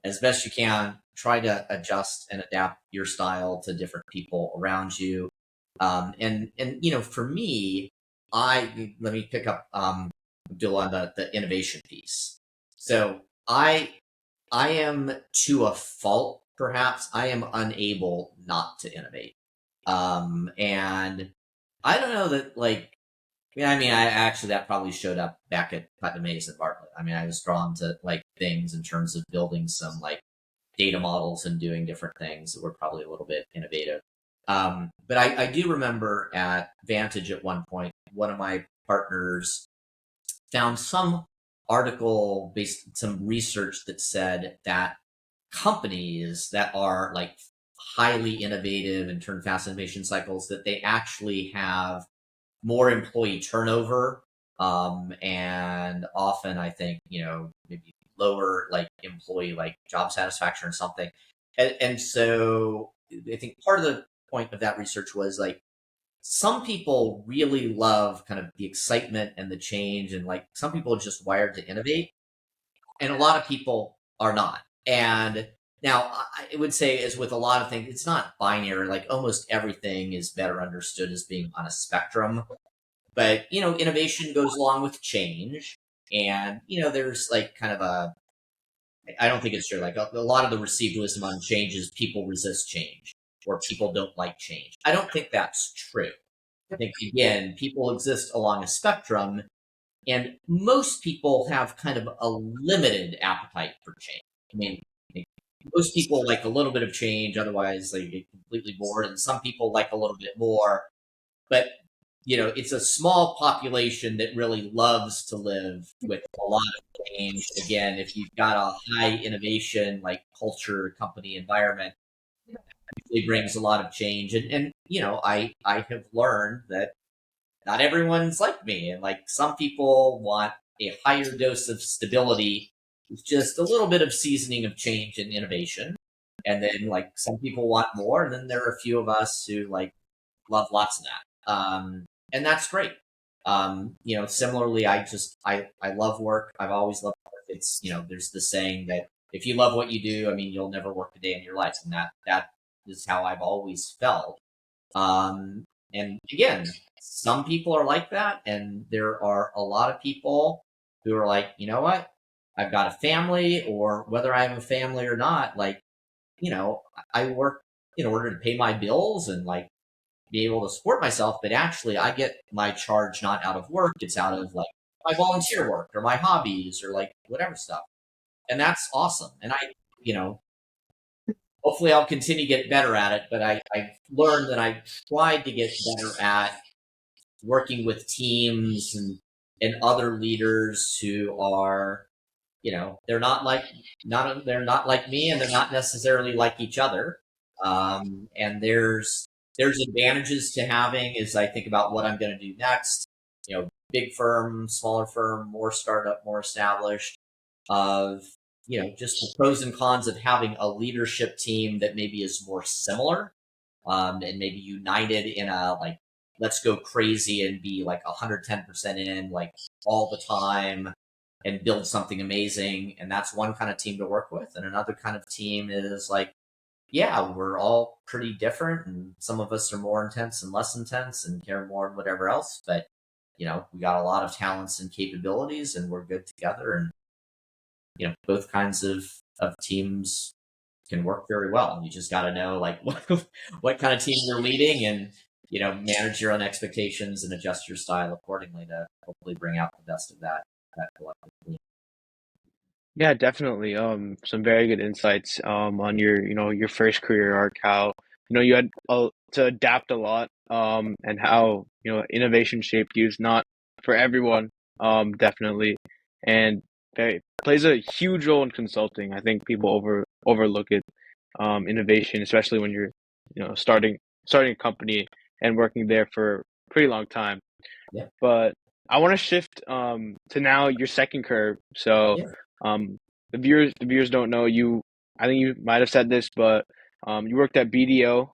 as best you can try to adjust and adapt your style to different people around you. And you know, for me, I let me pick up, Abdul, on the innovation piece. So I am, to a fault perhaps, I am unable not to innovate. And I don't know that, like, yeah, I mean, I actually, that probably showed up back at Putnam Mason at Bartlett. I mean, I was drawn to like things in terms of building some like data models and doing different things that were probably a little bit innovative. But I do remember at Vantage at one point, one of my partners found some article based, some research that said that companies that are like highly innovative and turn fast innovation cycles, that they actually have more employee turnover, and often I think, you know, maybe lower like employee like job satisfaction or something. And so I think part of the point of that research was like some people really love kind of the excitement and the change, and like some people are just wired to innovate, and a lot of people are not. And now I would say, as with a lot of things, it's not binary. Like almost everything is better understood as being on a spectrum. But, you know, innovation goes along with change. And, you know, there's like kind of a, I don't think it's true. Like a lot of the received wisdom on change is people resist change or people don't like change. I don't think that's true. I think, again, people exist along a spectrum, and most people have kind of a limited appetite for change. I mean, most people like a little bit of change, otherwise they get completely bored, and some people like a little bit more. But you know, it's a small population that really loves to live with a lot of change. Again, if you've got a high innovation like culture, company environment, it usually brings a lot of change. And you know, I have learned that not everyone's like me, and like some people want a higher dose of stability with just a little bit of seasoning of change and innovation. And then like some people want more, and then there are a few of us who like love lots of that. And that's great. You know, similarly, I love work. I've always loved work. It's, you know, there's the saying that if you love what you do, I mean, you'll never work a day in your life, and that is how I've always felt. And again, some people are like that, and there are a lot of people who are like, you know what, I've got a family, or whether I have a family or not, like, you know, I work in order to pay my bills and like be able to support myself, but actually I get my charge not out of work, it's out of like my volunteer work or my hobbies or like whatever stuff. And that's awesome. And I, you know, hopefully I'll continue to get better at it, but I've learned that I tried to get better at working with teams and other leaders who are, you know, they're they're not like me, and they're not necessarily like each other. And there's advantages to having, as I think about what I'm going to do next. You know, big firm, smaller firm, more startup, more established. Of, you know, just the pros and cons of having a leadership team that maybe is more similar, and maybe united in a like, let's go crazy and be like 110% in like all the time and build something amazing. And that's one kind of team to work with. And another kind of team is like, yeah, we're all pretty different, and some of us are more intense and less intense and care more and whatever else. But, you know, we got a lot of talents and capabilities, and we're good together. And, you know, both kinds of teams can work very well. You just got to know like what kind of team you're leading, and, you know, manage your own expectations and adjust your style accordingly to hopefully bring out the best of that collective team. Yeah, definitely. Some very good insights on your, your first career arc, how, you had to adapt a lot, and how, innovation shaped you is not for everyone, definitely. And very plays a huge role in consulting. I think people overlook it, innovation, especially when you're, starting a company and working there for a pretty long time. Yeah. But I want to shift to now your second curve. So Yeah. um, the viewers don't know you. I think you might have said this, but you worked at BDO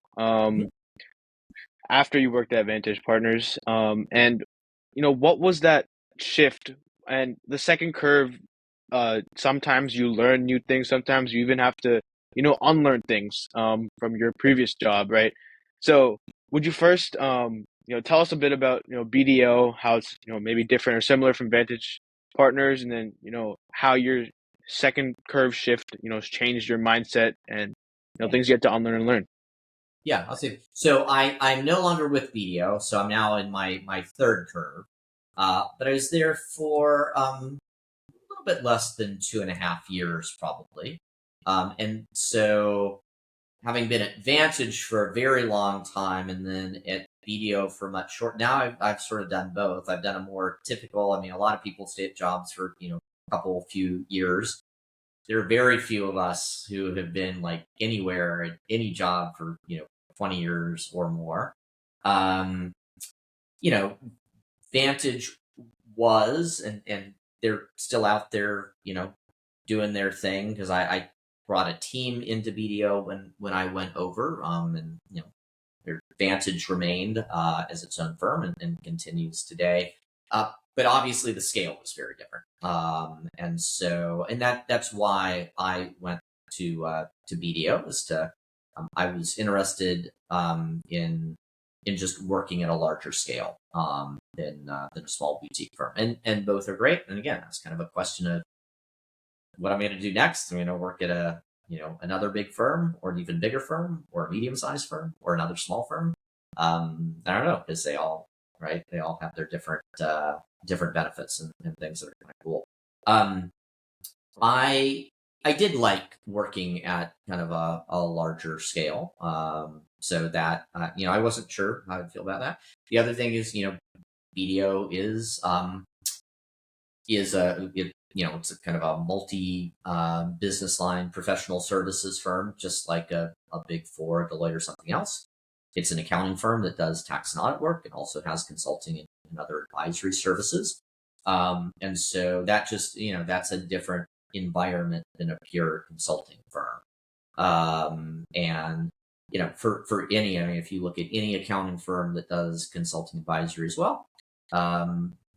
after you worked at Vantage Partners. And what was that shift? And the second curve, sometimes you learn new things, sometimes you even have to, unlearn things from your previous job, right? So would you first, tell us a bit about, BDO, how it's, maybe different or similar from Vantage Partners, and then, how your second curve shift, has changed your mindset and, Yeah. things you have to unlearn and learn. Yeah, I'll say. So I'm no longer with BDO, so I'm now in my third curve. But I was there for a little bit less than 2.5 years, probably. And so having been at Vantage for a very long time, and then at BDO for much short, now I've sort of done both. I've done a more typical. I mean, a lot of people stay at jobs for a couple few years. There are very few of us who have been like anywhere at any job for 20 years or more. Um, you know, Vantage was and they're still out there, doing their thing because I brought a team into BDO when I went over, and their Vantage remained as its own firm and continues today. But obviously the scale was very different, and that's why I went to BDO. Was to I was interested in just working at a larger scale, than a small boutique firm, and both are great. And again, that's kind of a question of what I'm going to do next. Work at a another big firm, or an even bigger firm, or a medium sized firm, or another small firm. I don't know, because they all have their different benefits and things that are kind of cool. Um, I I did like working at kind of a larger scale. So that I wasn't sure how I'd feel about that. The other thing is, BDO is it's a kind of a multi business line professional services firm, just like a big four, Deloitte or something else. It's an accounting firm that does tax and audit work and also has consulting and other advisory services. And so that just, that's a different environment than a pure consulting firm. And for any, I mean, if you look at any accounting firm that does consulting advisory as well,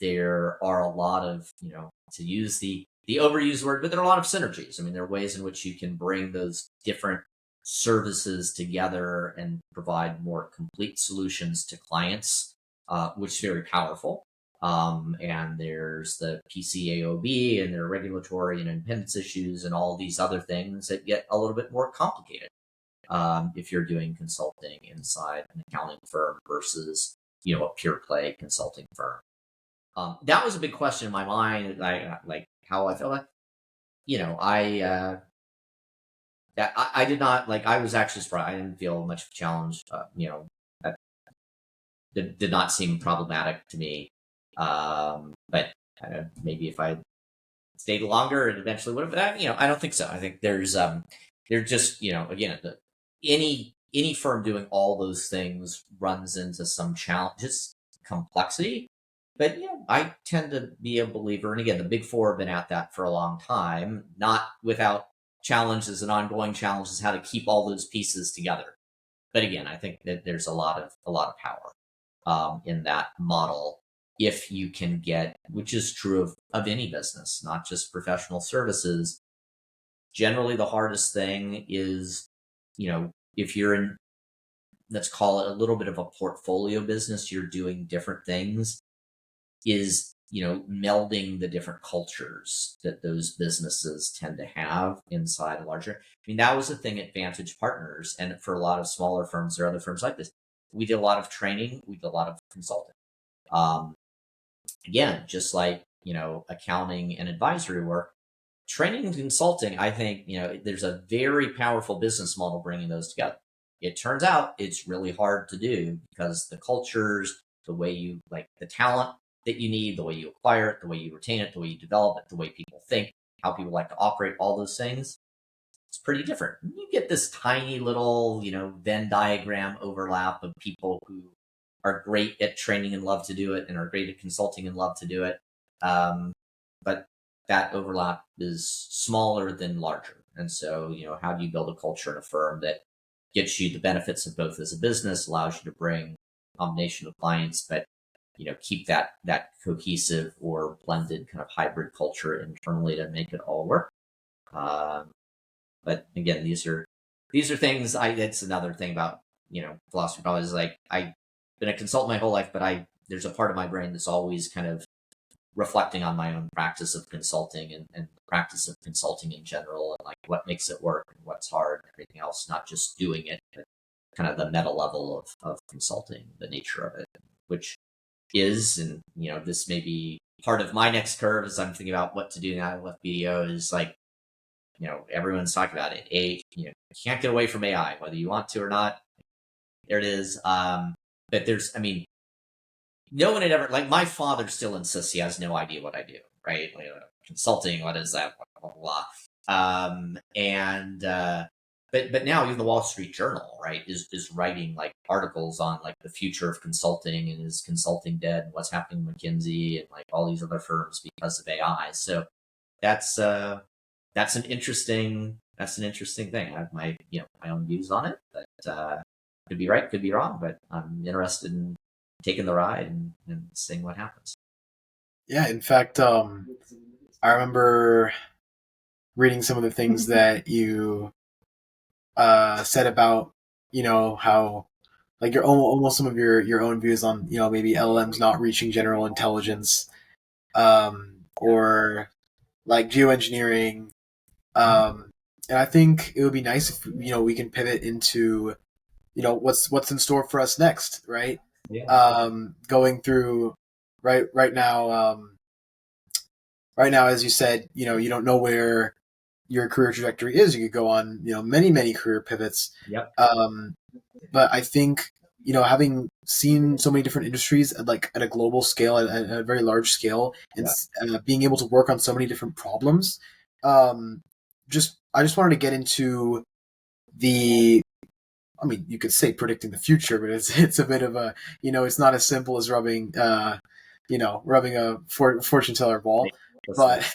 there are a lot of, to use the overused word, but there are a lot of synergies. I mean, there are ways in which you can bring those different services together and provide more complete solutions to clients, which is very powerful. And there's the PCAOB, and there are regulatory and independence issues and all these other things that get a little bit more complicated, if you're doing consulting inside an accounting firm versus a pure play consulting firm. That was a big question in my mind. Like how I felt. Like, I did not like. I was actually surprised. I didn't feel much of a challenge. That did not seem problematic to me. But maybe if I stayed longer, it eventually would have. But I don't think so. I think there's just again, any firm doing all those things runs into some challenges, complexity. But I tend to be a believer, and again, the big four have been at that for a long time, not without challenges and ongoing challenges, how to keep all those pieces together. But again, I think that there's a lot of power, in that model, if you can get, which is true of any business, not just professional services. Generally, the hardest thing is, if you're in, let's call it a little bit of a portfolio business, you're doing different things, is melding the different cultures that those businesses tend to have inside a larger. I mean, that was the thing at Vantage Partners, and for a lot of smaller firms or other firms like this. We did a lot of training, we did a lot of consulting. um, Again, just like accounting and advisory work, training and consulting, I think, there's a very powerful business model bringing those together. It turns out it's really hard to do because the cultures, the way you like the talent that you need, the way you acquire it, the way you retain it, the way you develop it, the way people think, how people like to operate, all those things, it's pretty different. You get this tiny little, Venn diagram overlap of people who are great at training and love to do it and are great at consulting and love to do it. But that overlap is smaller than larger. And so, how do you build a culture in a firm that gets you the benefits of both as a business, allows you to bring a combination of clients, but keep that cohesive or blended kind of hybrid culture internally to make it all work. But again, these are things it's another thing about, philosophy probably is like, I've been a consultant my whole life, but there's a part of my brain that's always kind of reflecting on my own practice of consulting and practice of consulting in general, and like what makes it work and what's hard and everything else, not just doing it, but kind of the meta level of consulting, the nature of it, which is, and this may be part of my next curve as I'm thinking about what to do now with BDO is like, everyone's talking about it. You can't get away from AI, whether you want to or not. There it is. But no one had ever, like, my father still insists he has no idea what I do, right? Like, consulting, what is that? Blah, blah, blah. But now even the Wall Street Journal, right, is writing like articles on like the future of consulting and is consulting dead and what's happening with McKinsey and like all these other firms because of AI. So that's an interesting thing. I have my my own views on it, but could be right, could be wrong. But I'm interested in taking the ride and seeing what happens. Yeah, in fact, I remember reading some of the things that you said about how like your almost some of your own views on maybe LLMs not reaching general intelligence, or like geoengineering. And I think it would be nice if we can pivot into what's in store for us next, right? Yeah. Going through right now, as you said, you don't know where your career trajectory is. You could go on many career pivots. Yep. But I think having seen so many different industries at a global scale, at a very large scale, and being able to work on so many different problems, I just wanted to get into you could say predicting the future, but it's a bit of a it's not as simple as rubbing a fortune teller ball, but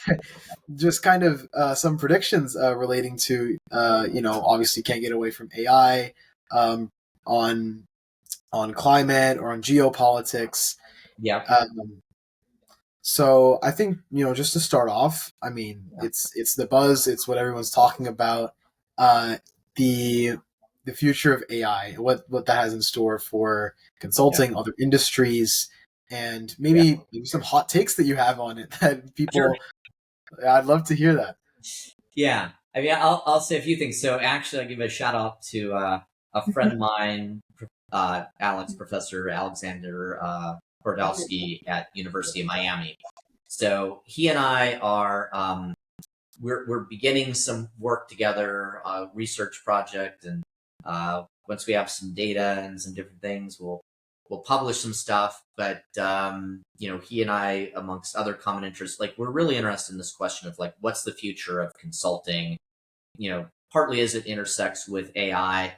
just kind of some predictions relating to obviously can't get away from AI, on climate or on geopolitics. Yeah. So I think just to start off, it's the buzz, it's what everyone's talking about, the future of AI, what that has in store for consulting, other industries, and maybe some hot takes that you have on it that people. Sure. I'd love to hear that. Yeah, I'll say a few things. So actually, I'll give a shout out to a friend of mine, Professor Alexander Brodowski at University of Miami. So he and I are we're beginning some work together, a research project, and once we have some data and some different things, we'll publish some stuff. But he and I, amongst other common interests, like we're really interested in this question of like what's the future of consulting. Partly as it intersects with AI,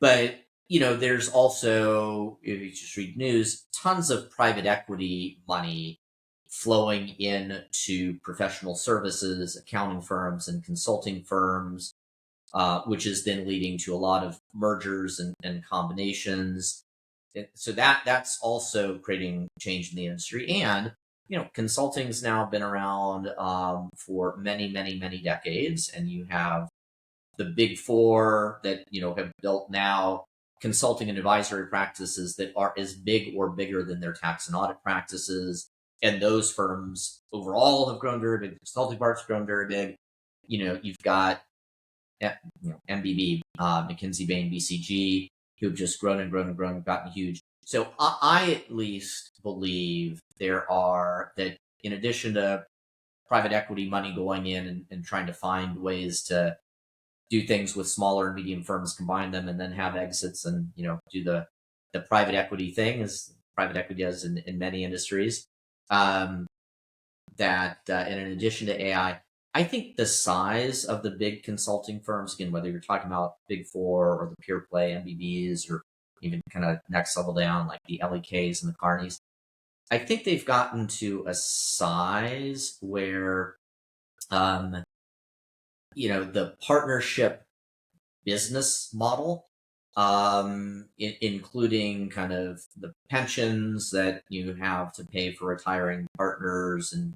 but there's also, if you just read news, tons of private equity money flowing into professional services, accounting firms, and consulting firms, which is then leading to a lot of mergers and combinations. So that's also creating change in the industry. And consulting's now been around for many decades, and you have the big four that have built now consulting and advisory practices that are as big or bigger than their tax and audit practices. And those firms overall have grown very big. The consulting parts have grown very big. You've got MBB, McKinsey, Bain, BCG, who've just grown and gotten huge. So I at least believe that in addition to private equity money going in and trying to find ways to do things with smaller and medium firms, combine them, and then have exits, and do the private equity thing, as private equity does in many industries. And in addition to AI, I think the size of the big consulting firms, again, whether you're talking about Big Four or the pure play MBBs, or even kind of next level down like the LEKs and the Carneys, I think they've gotten to a size where, the partnership business model, including kind of the pensions that you have to pay for retiring partners, and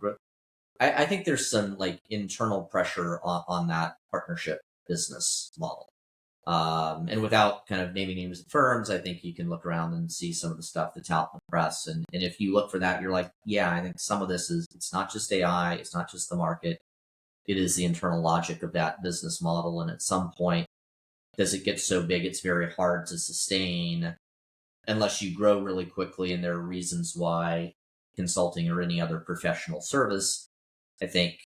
I think there's some like internal pressure on that partnership business model. And without kind of naming names of firms, I think you can look around and see some of the stuff that's out in the press. And if you look for that, you're like, yeah, I think some of this it's not just AI, it's not just the market, it is the internal logic of that business model. And at some point, does it get so big it's very hard to sustain unless you grow really quickly. And there are reasons why consulting or any other professional service, I think,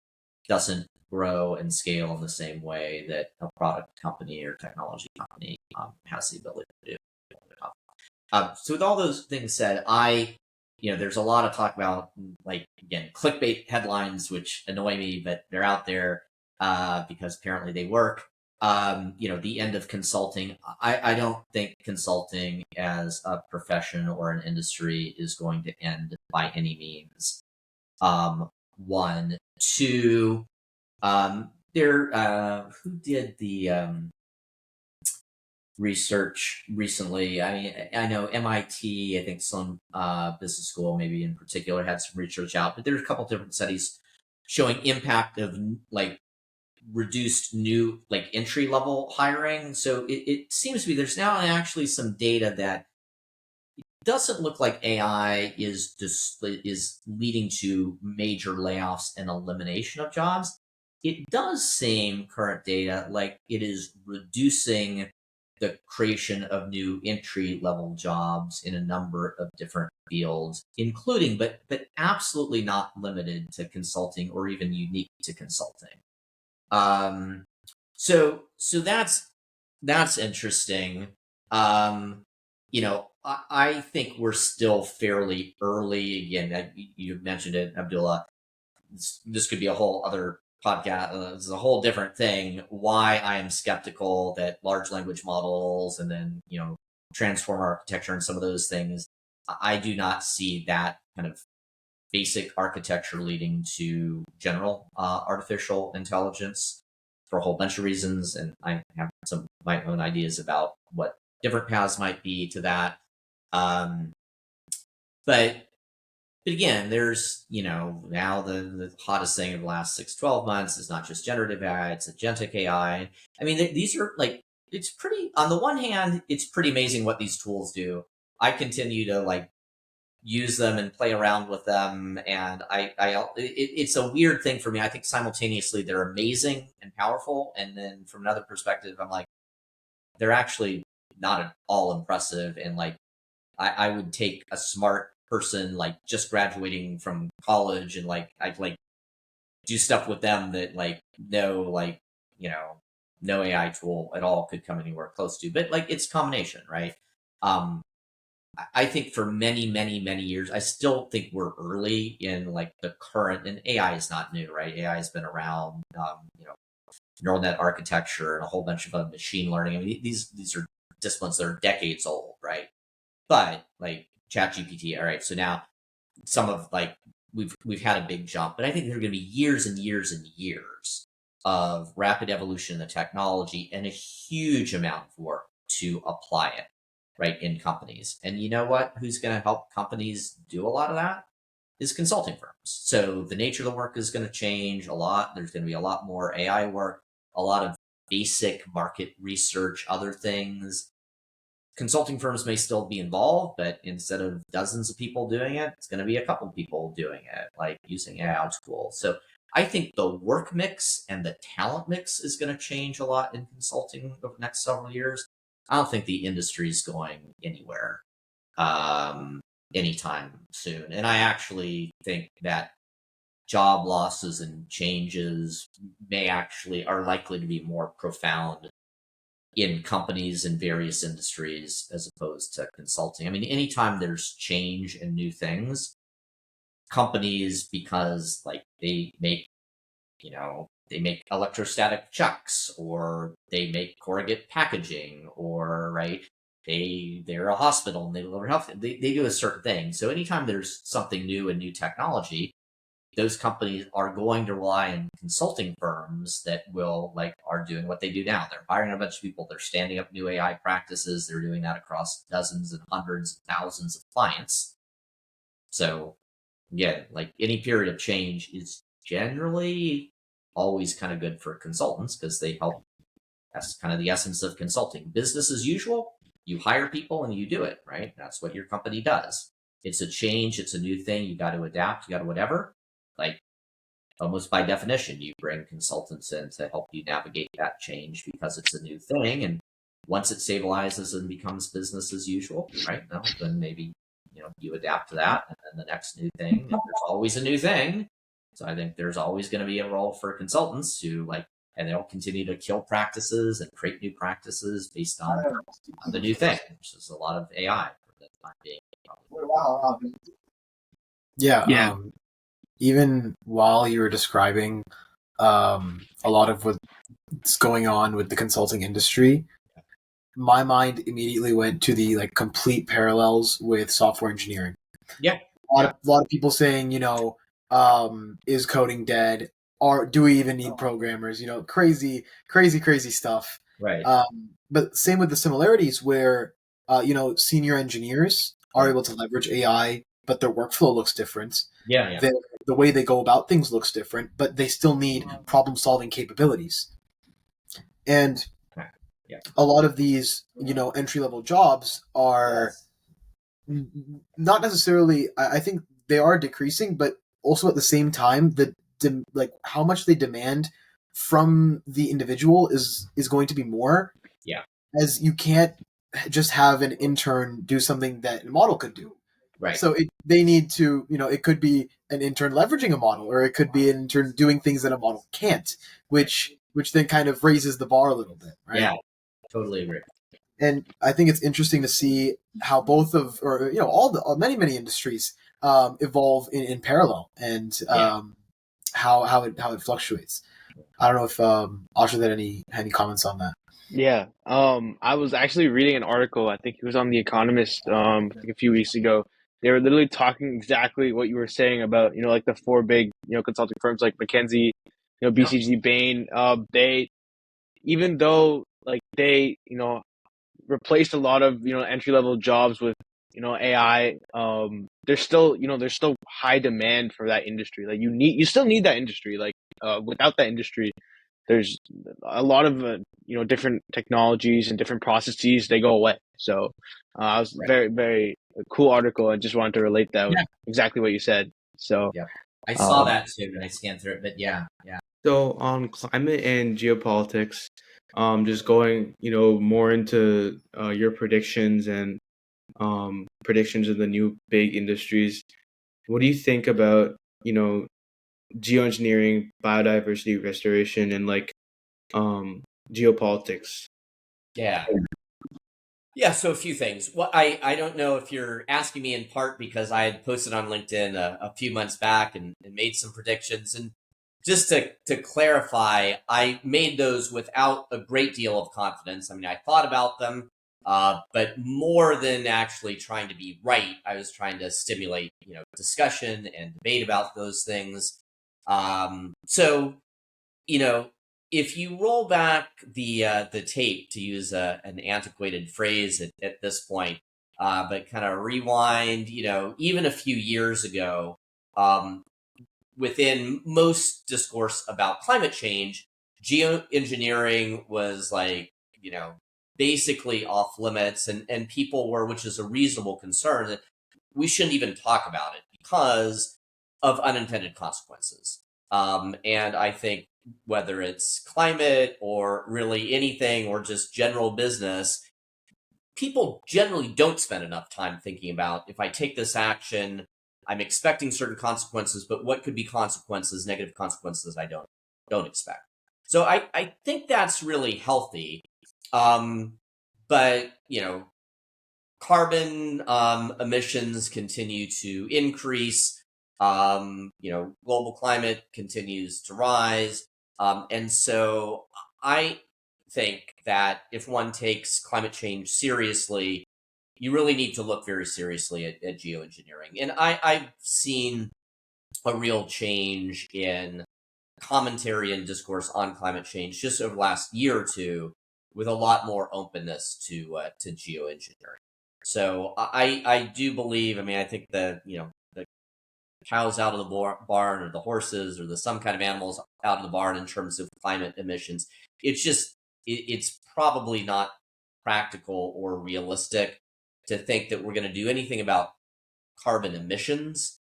doesn't grow and scale in the same way that a product company or technology company has the ability to do. So with all those things said, there's a lot of talk about, like, again, clickbait headlines, which annoy me, but they're out there because apparently they work. The end of consulting. I don't think consulting as a profession or an industry is going to end by any means. One, two, who did the research recently? I mean, I know MIT, I think some business school maybe in particular had some research out, but there's a couple different studies showing impact of like reduced new like entry level hiring. So it seems to be there's now actually some data that doesn't look like AI is leading to major layoffs and elimination of jobs. It does seem, current data, like it is reducing the creation of new entry level jobs in a number of different fields, including but absolutely not limited to consulting or even unique to consulting. So that's interesting. I think we're still fairly early. Again, you mentioned it, Abdullah. This could be a whole other podcast. This is a whole different thing. Why I am skeptical that large language models and then transformer architecture and some of those things, I do not see that kind of basic architecture leading to general artificial intelligence for a whole bunch of reasons, and I have some of my own ideas about what different paths might be to that. But again, there's now the hottest thing of the last 6-12 months is not just generative AI, it's agentic AI. I mean, these are like, it's pretty, on the one hand, it's pretty amazing what these tools do. I continue to like use them and play around with them, and it's a weird thing for me. I think simultaneously they're amazing and powerful, and then from another perspective, I'm like, they're actually not at all impressive. And like, I would take a smart person like just graduating from college and like I'd like do stuff with them that like no AI tool at all could come anywhere close to. But like, it's a combination, right? I think for many, many, many years, I still think we're early in like the current, and AI is not new, right? AI has been around, neural net architecture and a whole bunch of other machine learning. I mean, these are disciplines that are decades old, right? But like ChatGPT, all right. So now some of like we've had a big jump, but I think there are going to be years and years and years of rapid evolution in the technology and a huge amount of work to apply it, right, in companies. And you know what? Who's going to help companies do a lot of that is consulting firms. So the nature of the work is going to change a lot. There's going to be a lot more AI work, a lot of basic market research, other things. Consulting firms may still be involved, but instead of dozens of people doing it, it's going to be a couple people doing it, like using AI tools. So I think the work mix and the talent mix is going to change a lot in consulting over the next several years. I don't think the industry is going anywhere anytime soon. And I actually think that job losses and changes are likely to be more profound in companies in various industries as opposed to consulting. I mean, anytime there's change and new things, companies, because like they make electrostatic chucks, or they make corrugate packaging, or right, they're a hospital and they deliver health. They do a certain thing. So anytime there's something new and new technology, those companies are going to rely on consulting firms that are doing what they do now. They're hiring a bunch of people. They're standing up new AI practices. They're doing that across dozens and hundreds of thousands of clients. So again, like any period of change is generally always kind of good for consultants because they help. That's kind of the essence of consulting. Business as usual, you hire people and you do it, right? That's what your company does. It's a change. It's a new thing. You got to adapt. You got to whatever. Like almost by definition, you bring consultants in to help you navigate that change because it's a new thing. And once it stabilizes and becomes business as usual, right? Well, then maybe you adapt to that, and then the next new thing. And there's always a new thing. So I think there's always going to be a role for consultants who and they'll continue to kill practices and create new practices based on the new thing, which is a lot of AI for the time being. Yeah. Even while you were describing a lot of what's going on with the consulting industry, my mind immediately went to the complete parallels with software engineering. Yeah. A lot of people saying, is coding dead? Or do we even need programmers? Crazy stuff. Right. But same with the similarities where, senior engineers are able to leverage AI, but their workflow looks different. Yeah. The way they go about things looks different, but they still need problem-solving capabilities. And a lot of these, entry-level jobs are not necessarily, I think they are decreasing, but also at the same time, how much they demand from the individual is going to be more. Yeah. As you can't just have an intern do something that a model could do. Right. So they need to, it could be an intern leveraging a model, or it could be an intern doing things that a model can't, which then kind of raises the bar a little bit, right? Yeah, totally agree. And I think it's interesting to see how both of, or all the many industries evolve in parallel, and how it fluctuates. I don't know if Asha had any comments on that. Yeah. I was actually reading an article. I think it was on The Economist, like a few weeks ago. They were literally talking exactly what you were saying about, like the four big, consulting firms like McKinsey, BCG, Bain. They, even though like they, replaced a lot of, entry level jobs with, AI, there's still high demand for that industry. Like you still need that industry. Like, without that industry, there's a lot of different technologies and different processes, they go away. So I was very, very cool article. I just wanted to relate that with exactly what you said. So I saw that too and I scanned through it, but yeah. So on climate and geopolitics, just going more into your predictions and predictions of the new big industries. What do you think about geoengineering, biodiversity restoration, and geopolitics? Yeah, so a few things. Well, I don't know if you're asking me in part because I had posted on LinkedIn a few months back and made some predictions. And just to clarify, I made those without a great deal of confidence. I mean, I thought about them, but more than actually trying to be right, I was trying to stimulate discussion and debate about those things. So if you roll back the tape, to use an antiquated phrase at this point, but kind of rewind, even a few years ago, within most discourse about climate change, geoengineering was basically off limits, and people were, which is a reasonable concern, that we shouldn't even talk about it because of unintended consequences. And I think whether it's climate or really anything or just general business, people generally don't spend enough time thinking about, if I take this action, I'm expecting certain consequences, but what could be consequences, negative consequences I don't expect. So I think that's really healthy. But carbon emissions continue to increase. Global climate continues to rise. And so I think that if one takes climate change seriously, you really need to look very seriously at geoengineering. And I've seen a real change in commentary and discourse on climate change just over the last year or two, with a lot more openness to geoengineering. So I do believe. I mean, I think the cows out of the barn, or the horses, or some kind of animals out of the barn in terms of climate emissions. It's probably not practical or realistic to think that we're going to do anything about carbon emissions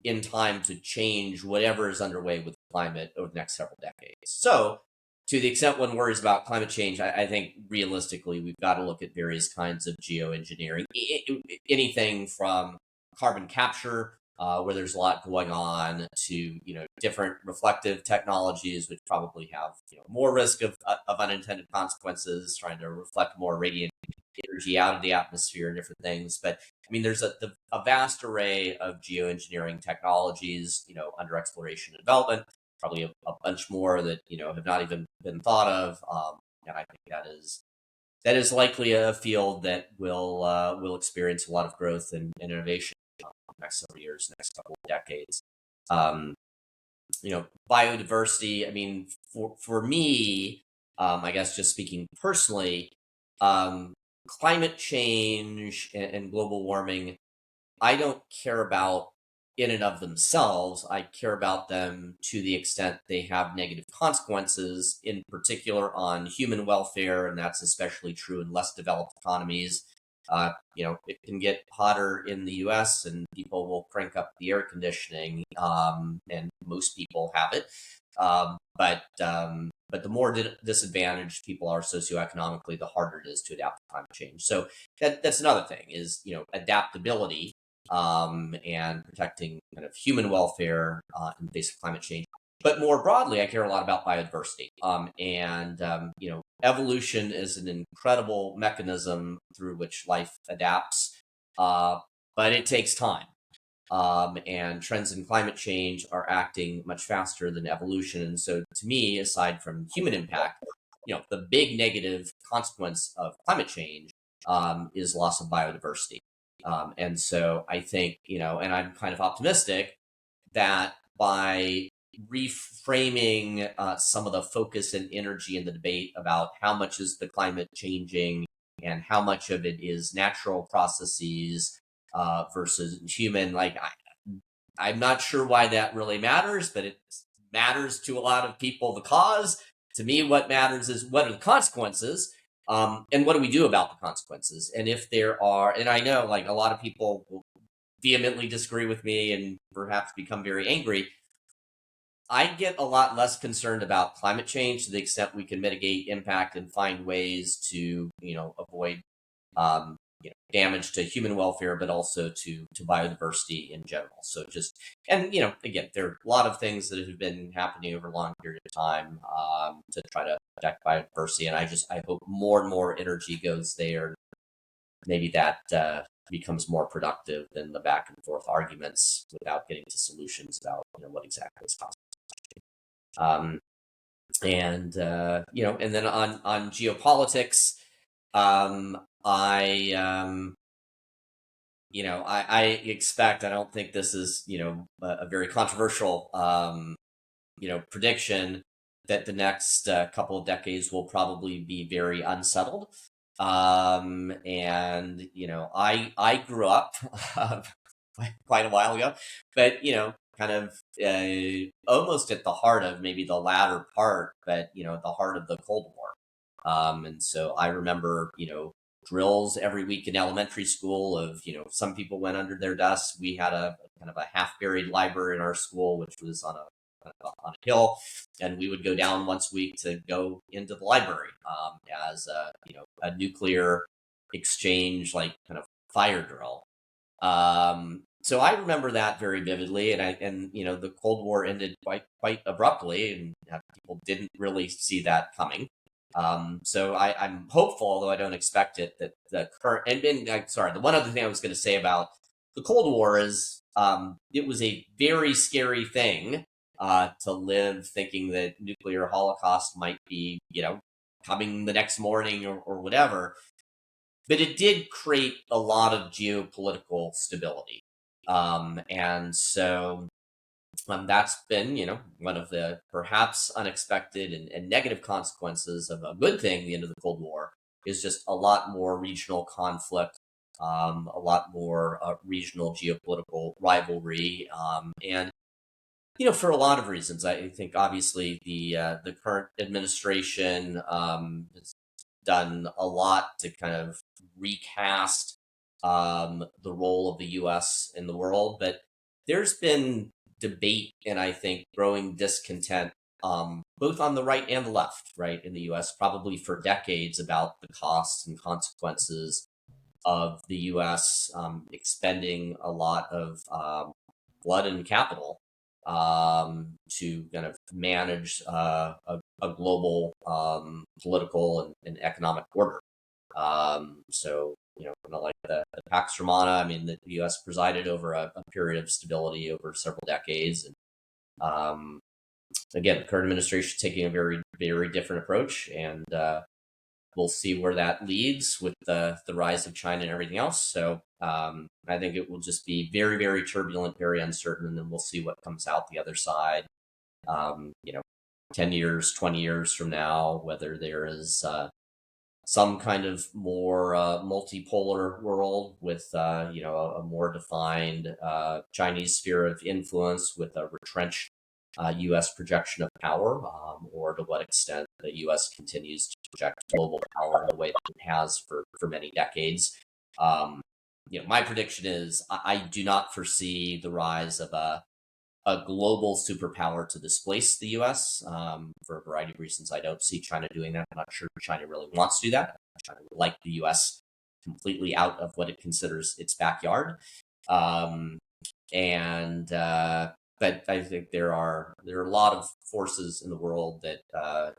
in time to change whatever is underway with climate over the next several decades. So, to the extent one worries about climate change, I think realistically we've got to look at various kinds of geoengineering. Anything from carbon capture, where there's a lot going on, to different reflective technologies, which probably have more risk of unintended consequences, trying to reflect more radiant energy out of the atmosphere and different things. But I mean, there's a vast array of geoengineering technologies, under exploration and development. Probably a bunch more that have not even been thought of, and I think that is likely a field that will experience a lot of growth and innovation in the next several years, next couple of decades. Biodiversity. I mean, for me, I guess just speaking personally, climate change and global warming, I don't care about in and of themselves. I care about them to the extent they have negative consequences, in particular on human welfare, and that's especially true in less developed economies. It can get hotter in the U.S. and people will crank up the air conditioning, and most people have it. But the more disadvantaged people are socioeconomically, the harder it is to adapt to climate change. So that's another thing is adaptability, and protecting kind of human welfare in the face of climate change. But more broadly, I care a lot about biodiversity. Evolution is an incredible mechanism through which life adapts, but it takes time. And trends in climate change are acting much faster than evolution. And so, to me, aside from human impact, the big negative consequence of climate change is loss of biodiversity. And so I think, and I'm kind of optimistic that by reframing some of the focus and energy in the debate about how much is the climate changing and how much of it is natural processes versus human, I'm not sure why that really matters, but it matters to a lot of people, the cause. To me, what matters is what are the consequences, and what do we do about the consequences? And if there are, and I know a lot of people will vehemently disagree with me and perhaps become very angry, I get a lot less concerned about climate change to the extent we can mitigate impact and find ways to, avoid damage to human welfare, but also to biodiversity in general. So again, there are a lot of things that have been happening over a long period of time to try to protect biodiversity, and I hope more and more energy goes there. Maybe that becomes more productive than the back and forth arguments without getting to solutions about what exactly is possible. And then on geopolitics, I expect, I don't think this is, a very controversial, prediction, that the next couple of decades will probably be very unsettled. And, I grew up quite a while ago, but, kind of almost at the heart of maybe the latter part, but, the heart of the Cold War. And so I remember, drills every week in elementary school of, some people went under their desks. We had a kind of a half-buried library in our school, which was on a hill, and we would go down once a week to go into the library as a nuclear exchange, kind of fire drill. So I remember that very vividly, and the Cold War ended quite abruptly, and people didn't really see that coming. So I'm hopeful, although I don't expect it, that the current sorry, the one other thing I was going to say about the Cold War is it was a very scary thing to live thinking that nuclear holocaust might be coming the next morning or whatever. But it did create a lot of geopolitical stability. And so that's been, one of the perhaps unexpected and negative consequences of a good thing, the end of the Cold War, is just a lot more regional conflict, a lot more regional geopolitical rivalry. And for a lot of reasons, I think obviously the current administration has done a lot to kind of recast the role of the U.S. in the world, but there's been debate and I think growing discontent, both on the right and the left, right, in the U.S. probably for decades about the costs and consequences of the U.S. Expending a lot of blood and capital to kind of manage a global political and economic order. So, kind of like the Pax Romana, I mean, the U.S. presided over a period of stability over several decades. And again, the current administration is taking a very, very different approach. And we'll see where that leads with the rise of China and everything else. So I think it will just be very, very turbulent, very uncertain, and then we'll see what comes out the other side. 10 years, 20 years from now, whether there is some kind of more multipolar world with a more defined Chinese sphere of influence with a retrenched U.S. projection of power, or to what extent the U.S. continues to project global power in the way that it has for many decades. My prediction is I do not foresee the rise of a global superpower to displace the U.S. For a variety of reasons. I don't see China doing that. I'm not sure China really wants to do that. China would like the U.S. completely out of what it considers its backyard. But I think there are a lot of forces in the world that,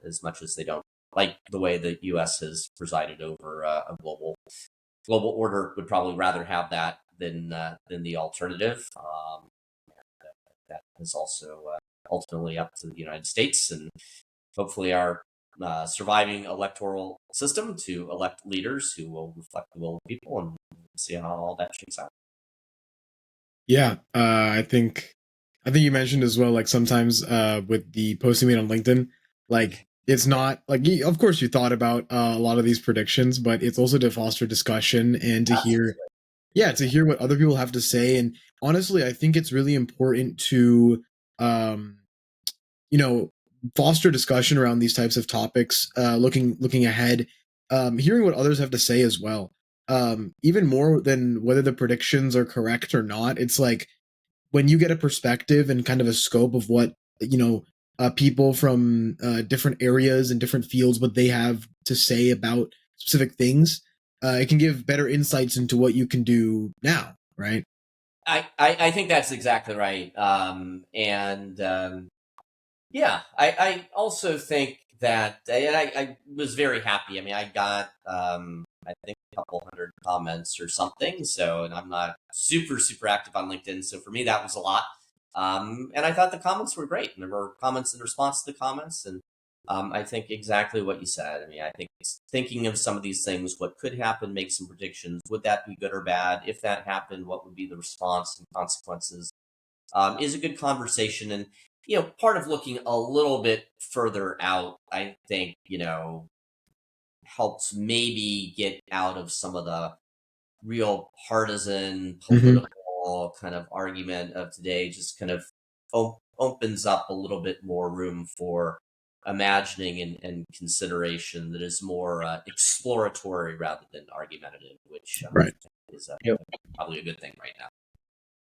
as much as they don't like the way the U.S. has presided over a global order, would probably rather have that than the alternative. That is also ultimately up to the United States and hopefully our surviving electoral system to elect leaders who will reflect the will of people, and see how all that shakes out. Yeah, I think you mentioned as well, like sometimes with the posting made on LinkedIn, like it's not like of course you thought about a lot of these predictions, but it's also to foster discussion and to hear what other people have to say. And honestly, I think it's really important to um, foster discussion around these types of topics, looking ahead, hearing what others have to say as well. Even more than whether the predictions are correct or not, it's like when you get a perspective and kind of a scope of what people from different areas and different fields, what they have to say about specific things, it can give better insights into what you can do now, right? I think that's exactly right. Yeah, I also think that, and I was very happy. I mean, I got, I think, a couple hundred comments or something. So, and I'm not super, super active on LinkedIn. So for me, that was a lot. And I thought the comments were great. And there were comments in response to the comments. And I think exactly what you said. I mean, I think it's thinking of some of these things, what could happen, make some predictions. Would that be good or bad? If that happened, what would be the response and consequences? Is a good conversation. And part of looking a little bit further out, I think, helps maybe get out of some of the real partisan political kind of argument of today, just kind of opens up a little bit more room for imagining and consideration that is more exploratory rather than argumentative, which Right. is Yep. probably a good thing right now.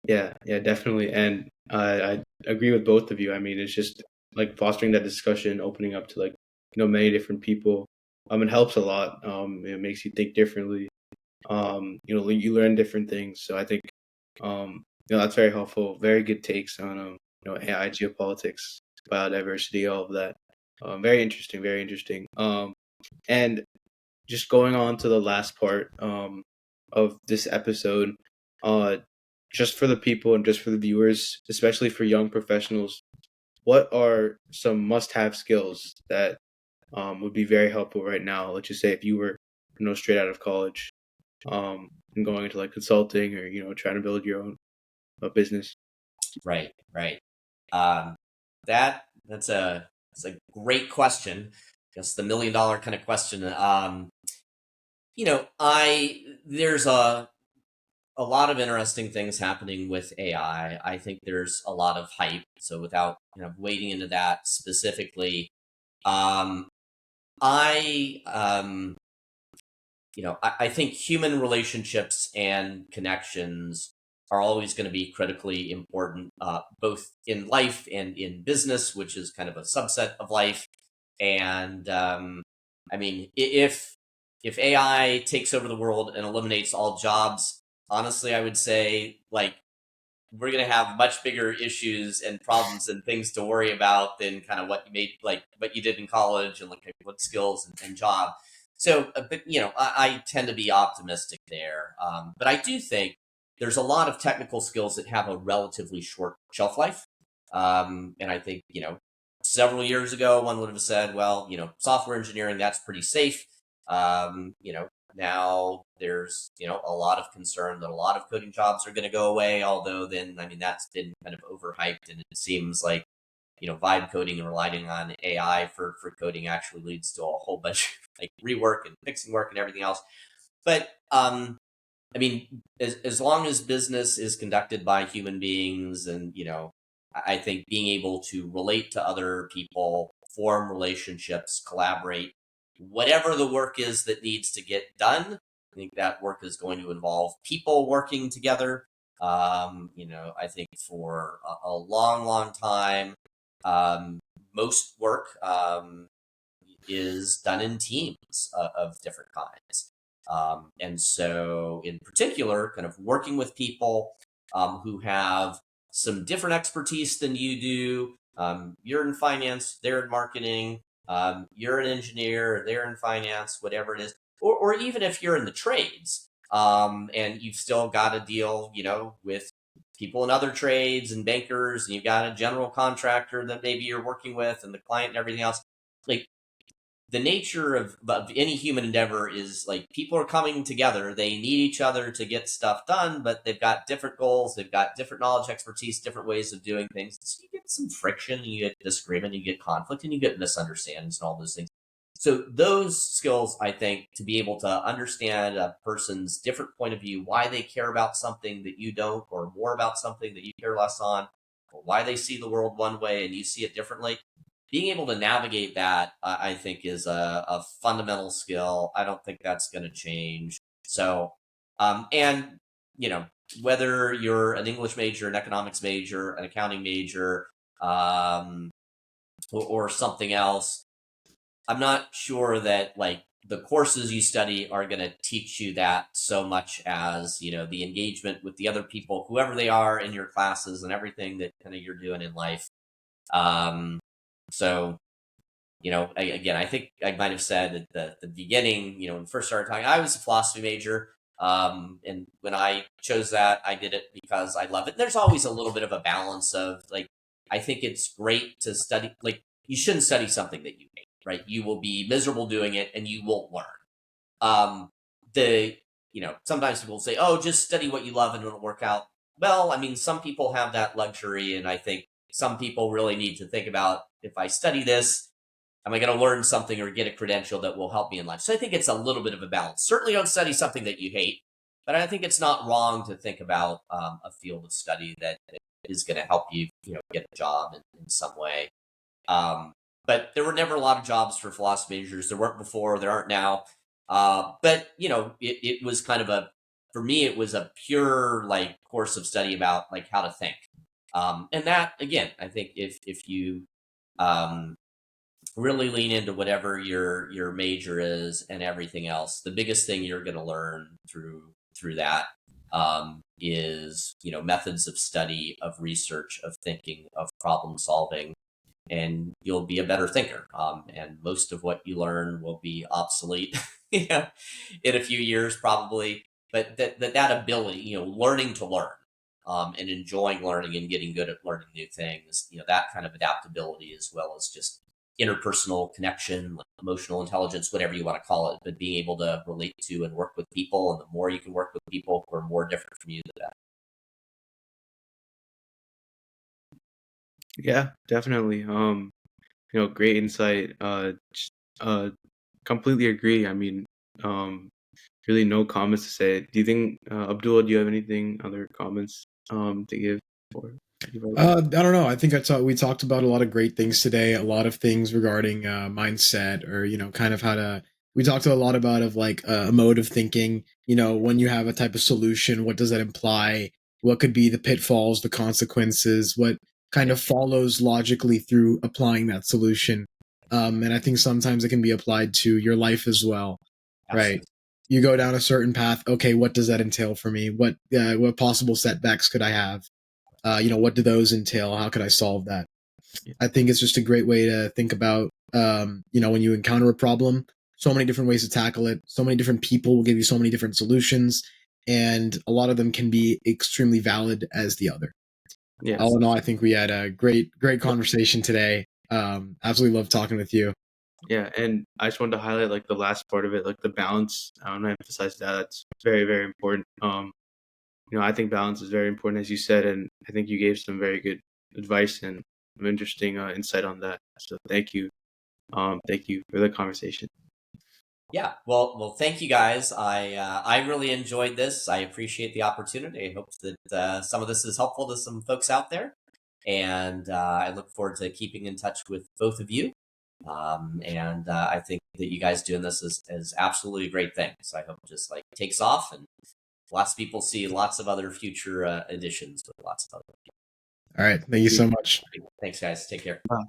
Yeah, definitely. And I agree with both of you. I mean, it's just like fostering that discussion, opening up to like, many different people. It helps a lot. It makes you think differently. You learn different things. So I think That's very helpful. Very good takes on AI, geopolitics, biodiversity, all of that. Very interesting. Very interesting. And just going on to the last part of this episode, uh, just for the people and just for the viewers, especially for young professionals, what are some must-have skills that would be very helpful right now? Let's just say if you were, straight out of college, and going into like consulting or trying to build your own business. Right. Um, that's a great question. That's the $1 million kind of question. There's a lot of interesting things happening with AI. I think there's a lot of hype. So without wading into that specifically, um, I I think human relationships and connections are always going to be critically important, both in life and in business, which is kind of a subset of life. And I mean, if AI takes over the world and eliminates all jobs, honestly, I would say like we're going to have much bigger issues and problems and things to worry about than kind of what you made, like what you did in college and like what skills and job. So, but I tend to be optimistic there. But I do think there's a lot of technical skills that have a relatively short shelf life. And I think, several years ago, one would have said, well, software engineering, that's pretty safe. Now there's a lot of concern that a lot of coding jobs are going to go away, although then I mean that's been kind of overhyped, and it seems like vibe coding and relying on AI for coding actually leads to a whole bunch of like rework and fixing work and everything else. But I mean, as long as business is conducted by human beings, and I think being able to relate to other people, form relationships, collaborate, whatever the work is that needs to get done, I think that work is going to involve people working together. I think for a long, long time, most work is done in teams of different kinds. And so, in particular, kind of working with people who have some different expertise than you do. You're in finance, they're in marketing. You're an engineer, they're in finance, whatever it is. Or even if you're in the trades and you've still got to deal, with people in other trades and bankers, and you've got a general contractor that maybe you're working with and the client and everything else. Like, the nature of any human endeavor is like people are coming together. They need each other to get stuff done, but they've got different goals. They've got different knowledge, expertise, different ways of doing things. So you get some friction, and you get disagreement, you get conflict, and you get misunderstandings and all those things. So those skills, I think, to be able to understand a person's different point of view, why they care about something that you don't, or more about something that you care less on, or why they see the world one way and you see it differently, being able to navigate that, I think, is a fundamental skill. I don't think that's going to change. So, and whether you're an English major, an economics major, an accounting major, or something else, I'm not sure that like the courses you study are going to teach you that so much as the engagement with the other people, whoever they are in your classes, and everything that kind of you're doing in life. So, again, I think I might have said at the beginning, when we first started talking, I was a philosophy major. And when I chose that, I did it because I love it. There's always a little bit of a balance of like, I think it's great to study, like, you shouldn't study something that you hate, right? You will be miserable doing it and you won't learn. Um, Sometimes people say, oh, just study what you love and it'll work out. Well, I mean, some people have that luxury, and I think some people really need to think about, if I study this, am I going to learn something or get a credential that will help me in life? So I think it's a little bit of a balance. Certainly don't study something that you hate, but I think it's not wrong to think about a field of study that is going to help you, get a job in some way. But there were never a lot of jobs for philosophy majors. There weren't before, there aren't now. But it was kind of for me, it was a pure like course of study about like how to think. And that, again, I think if you really lean into whatever your major is and everything else, the biggest thing you're going to learn through that is, methods of study, of research, of thinking, of problem solving, and you'll be a better thinker. And most of what you learn will be obsolete in a few years, probably. But that ability, learning to learn, and enjoying learning and getting good at learning new things, that kind of adaptability, as well as just interpersonal connection, like emotional intelligence, whatever you want to call it, but being able to relate to and work with people. And the more you can work with people who are more different from you, the better. Yeah, definitely. Great insight. Completely agree. I mean, really no comments to say. Do you think, Abdul, do you have anything, other comments to give? Or I don't know. I think we talked about a lot of great things today. A lot of things regarding mindset, or kind of how to. We talked a lot about a mode of thinking. When you have a type of solution, what does that imply? What could be the pitfalls, the consequences? What kind of follows logically through applying that solution? And I think sometimes it can be applied to your life as well, Absolutely. right? You go down a certain path. Okay, what does that entail for me? What possible setbacks could I have? What do those entail? How could I solve that? Yeah. I think it's just a great way to think about, when you encounter a problem, so many different ways to tackle it. So many different people will give you so many different solutions, and a lot of them can be extremely valid as the other. Yes. All in all, I think we had a great conversation today. Absolutely love talking with you. Yeah, and I just wanted to highlight like the last part of it, like the balance. I want to emphasize that. That's very, very important. I think balance is very important, as you said, and I think you gave some very good advice and some interesting insight on that. So thank you. Thank you for the conversation. Yeah, well, thank you guys. I really enjoyed this. I appreciate the opportunity. I hope that some of this is helpful to some folks out there, and I look forward to keeping in touch with both of you. And I think that you guys doing this is absolutely a great thing. So I hope it just like takes off, and lots of people see lots of other future editions with lots of other people. All right. Thank you so much. Thanks, guys. Take care. Bye.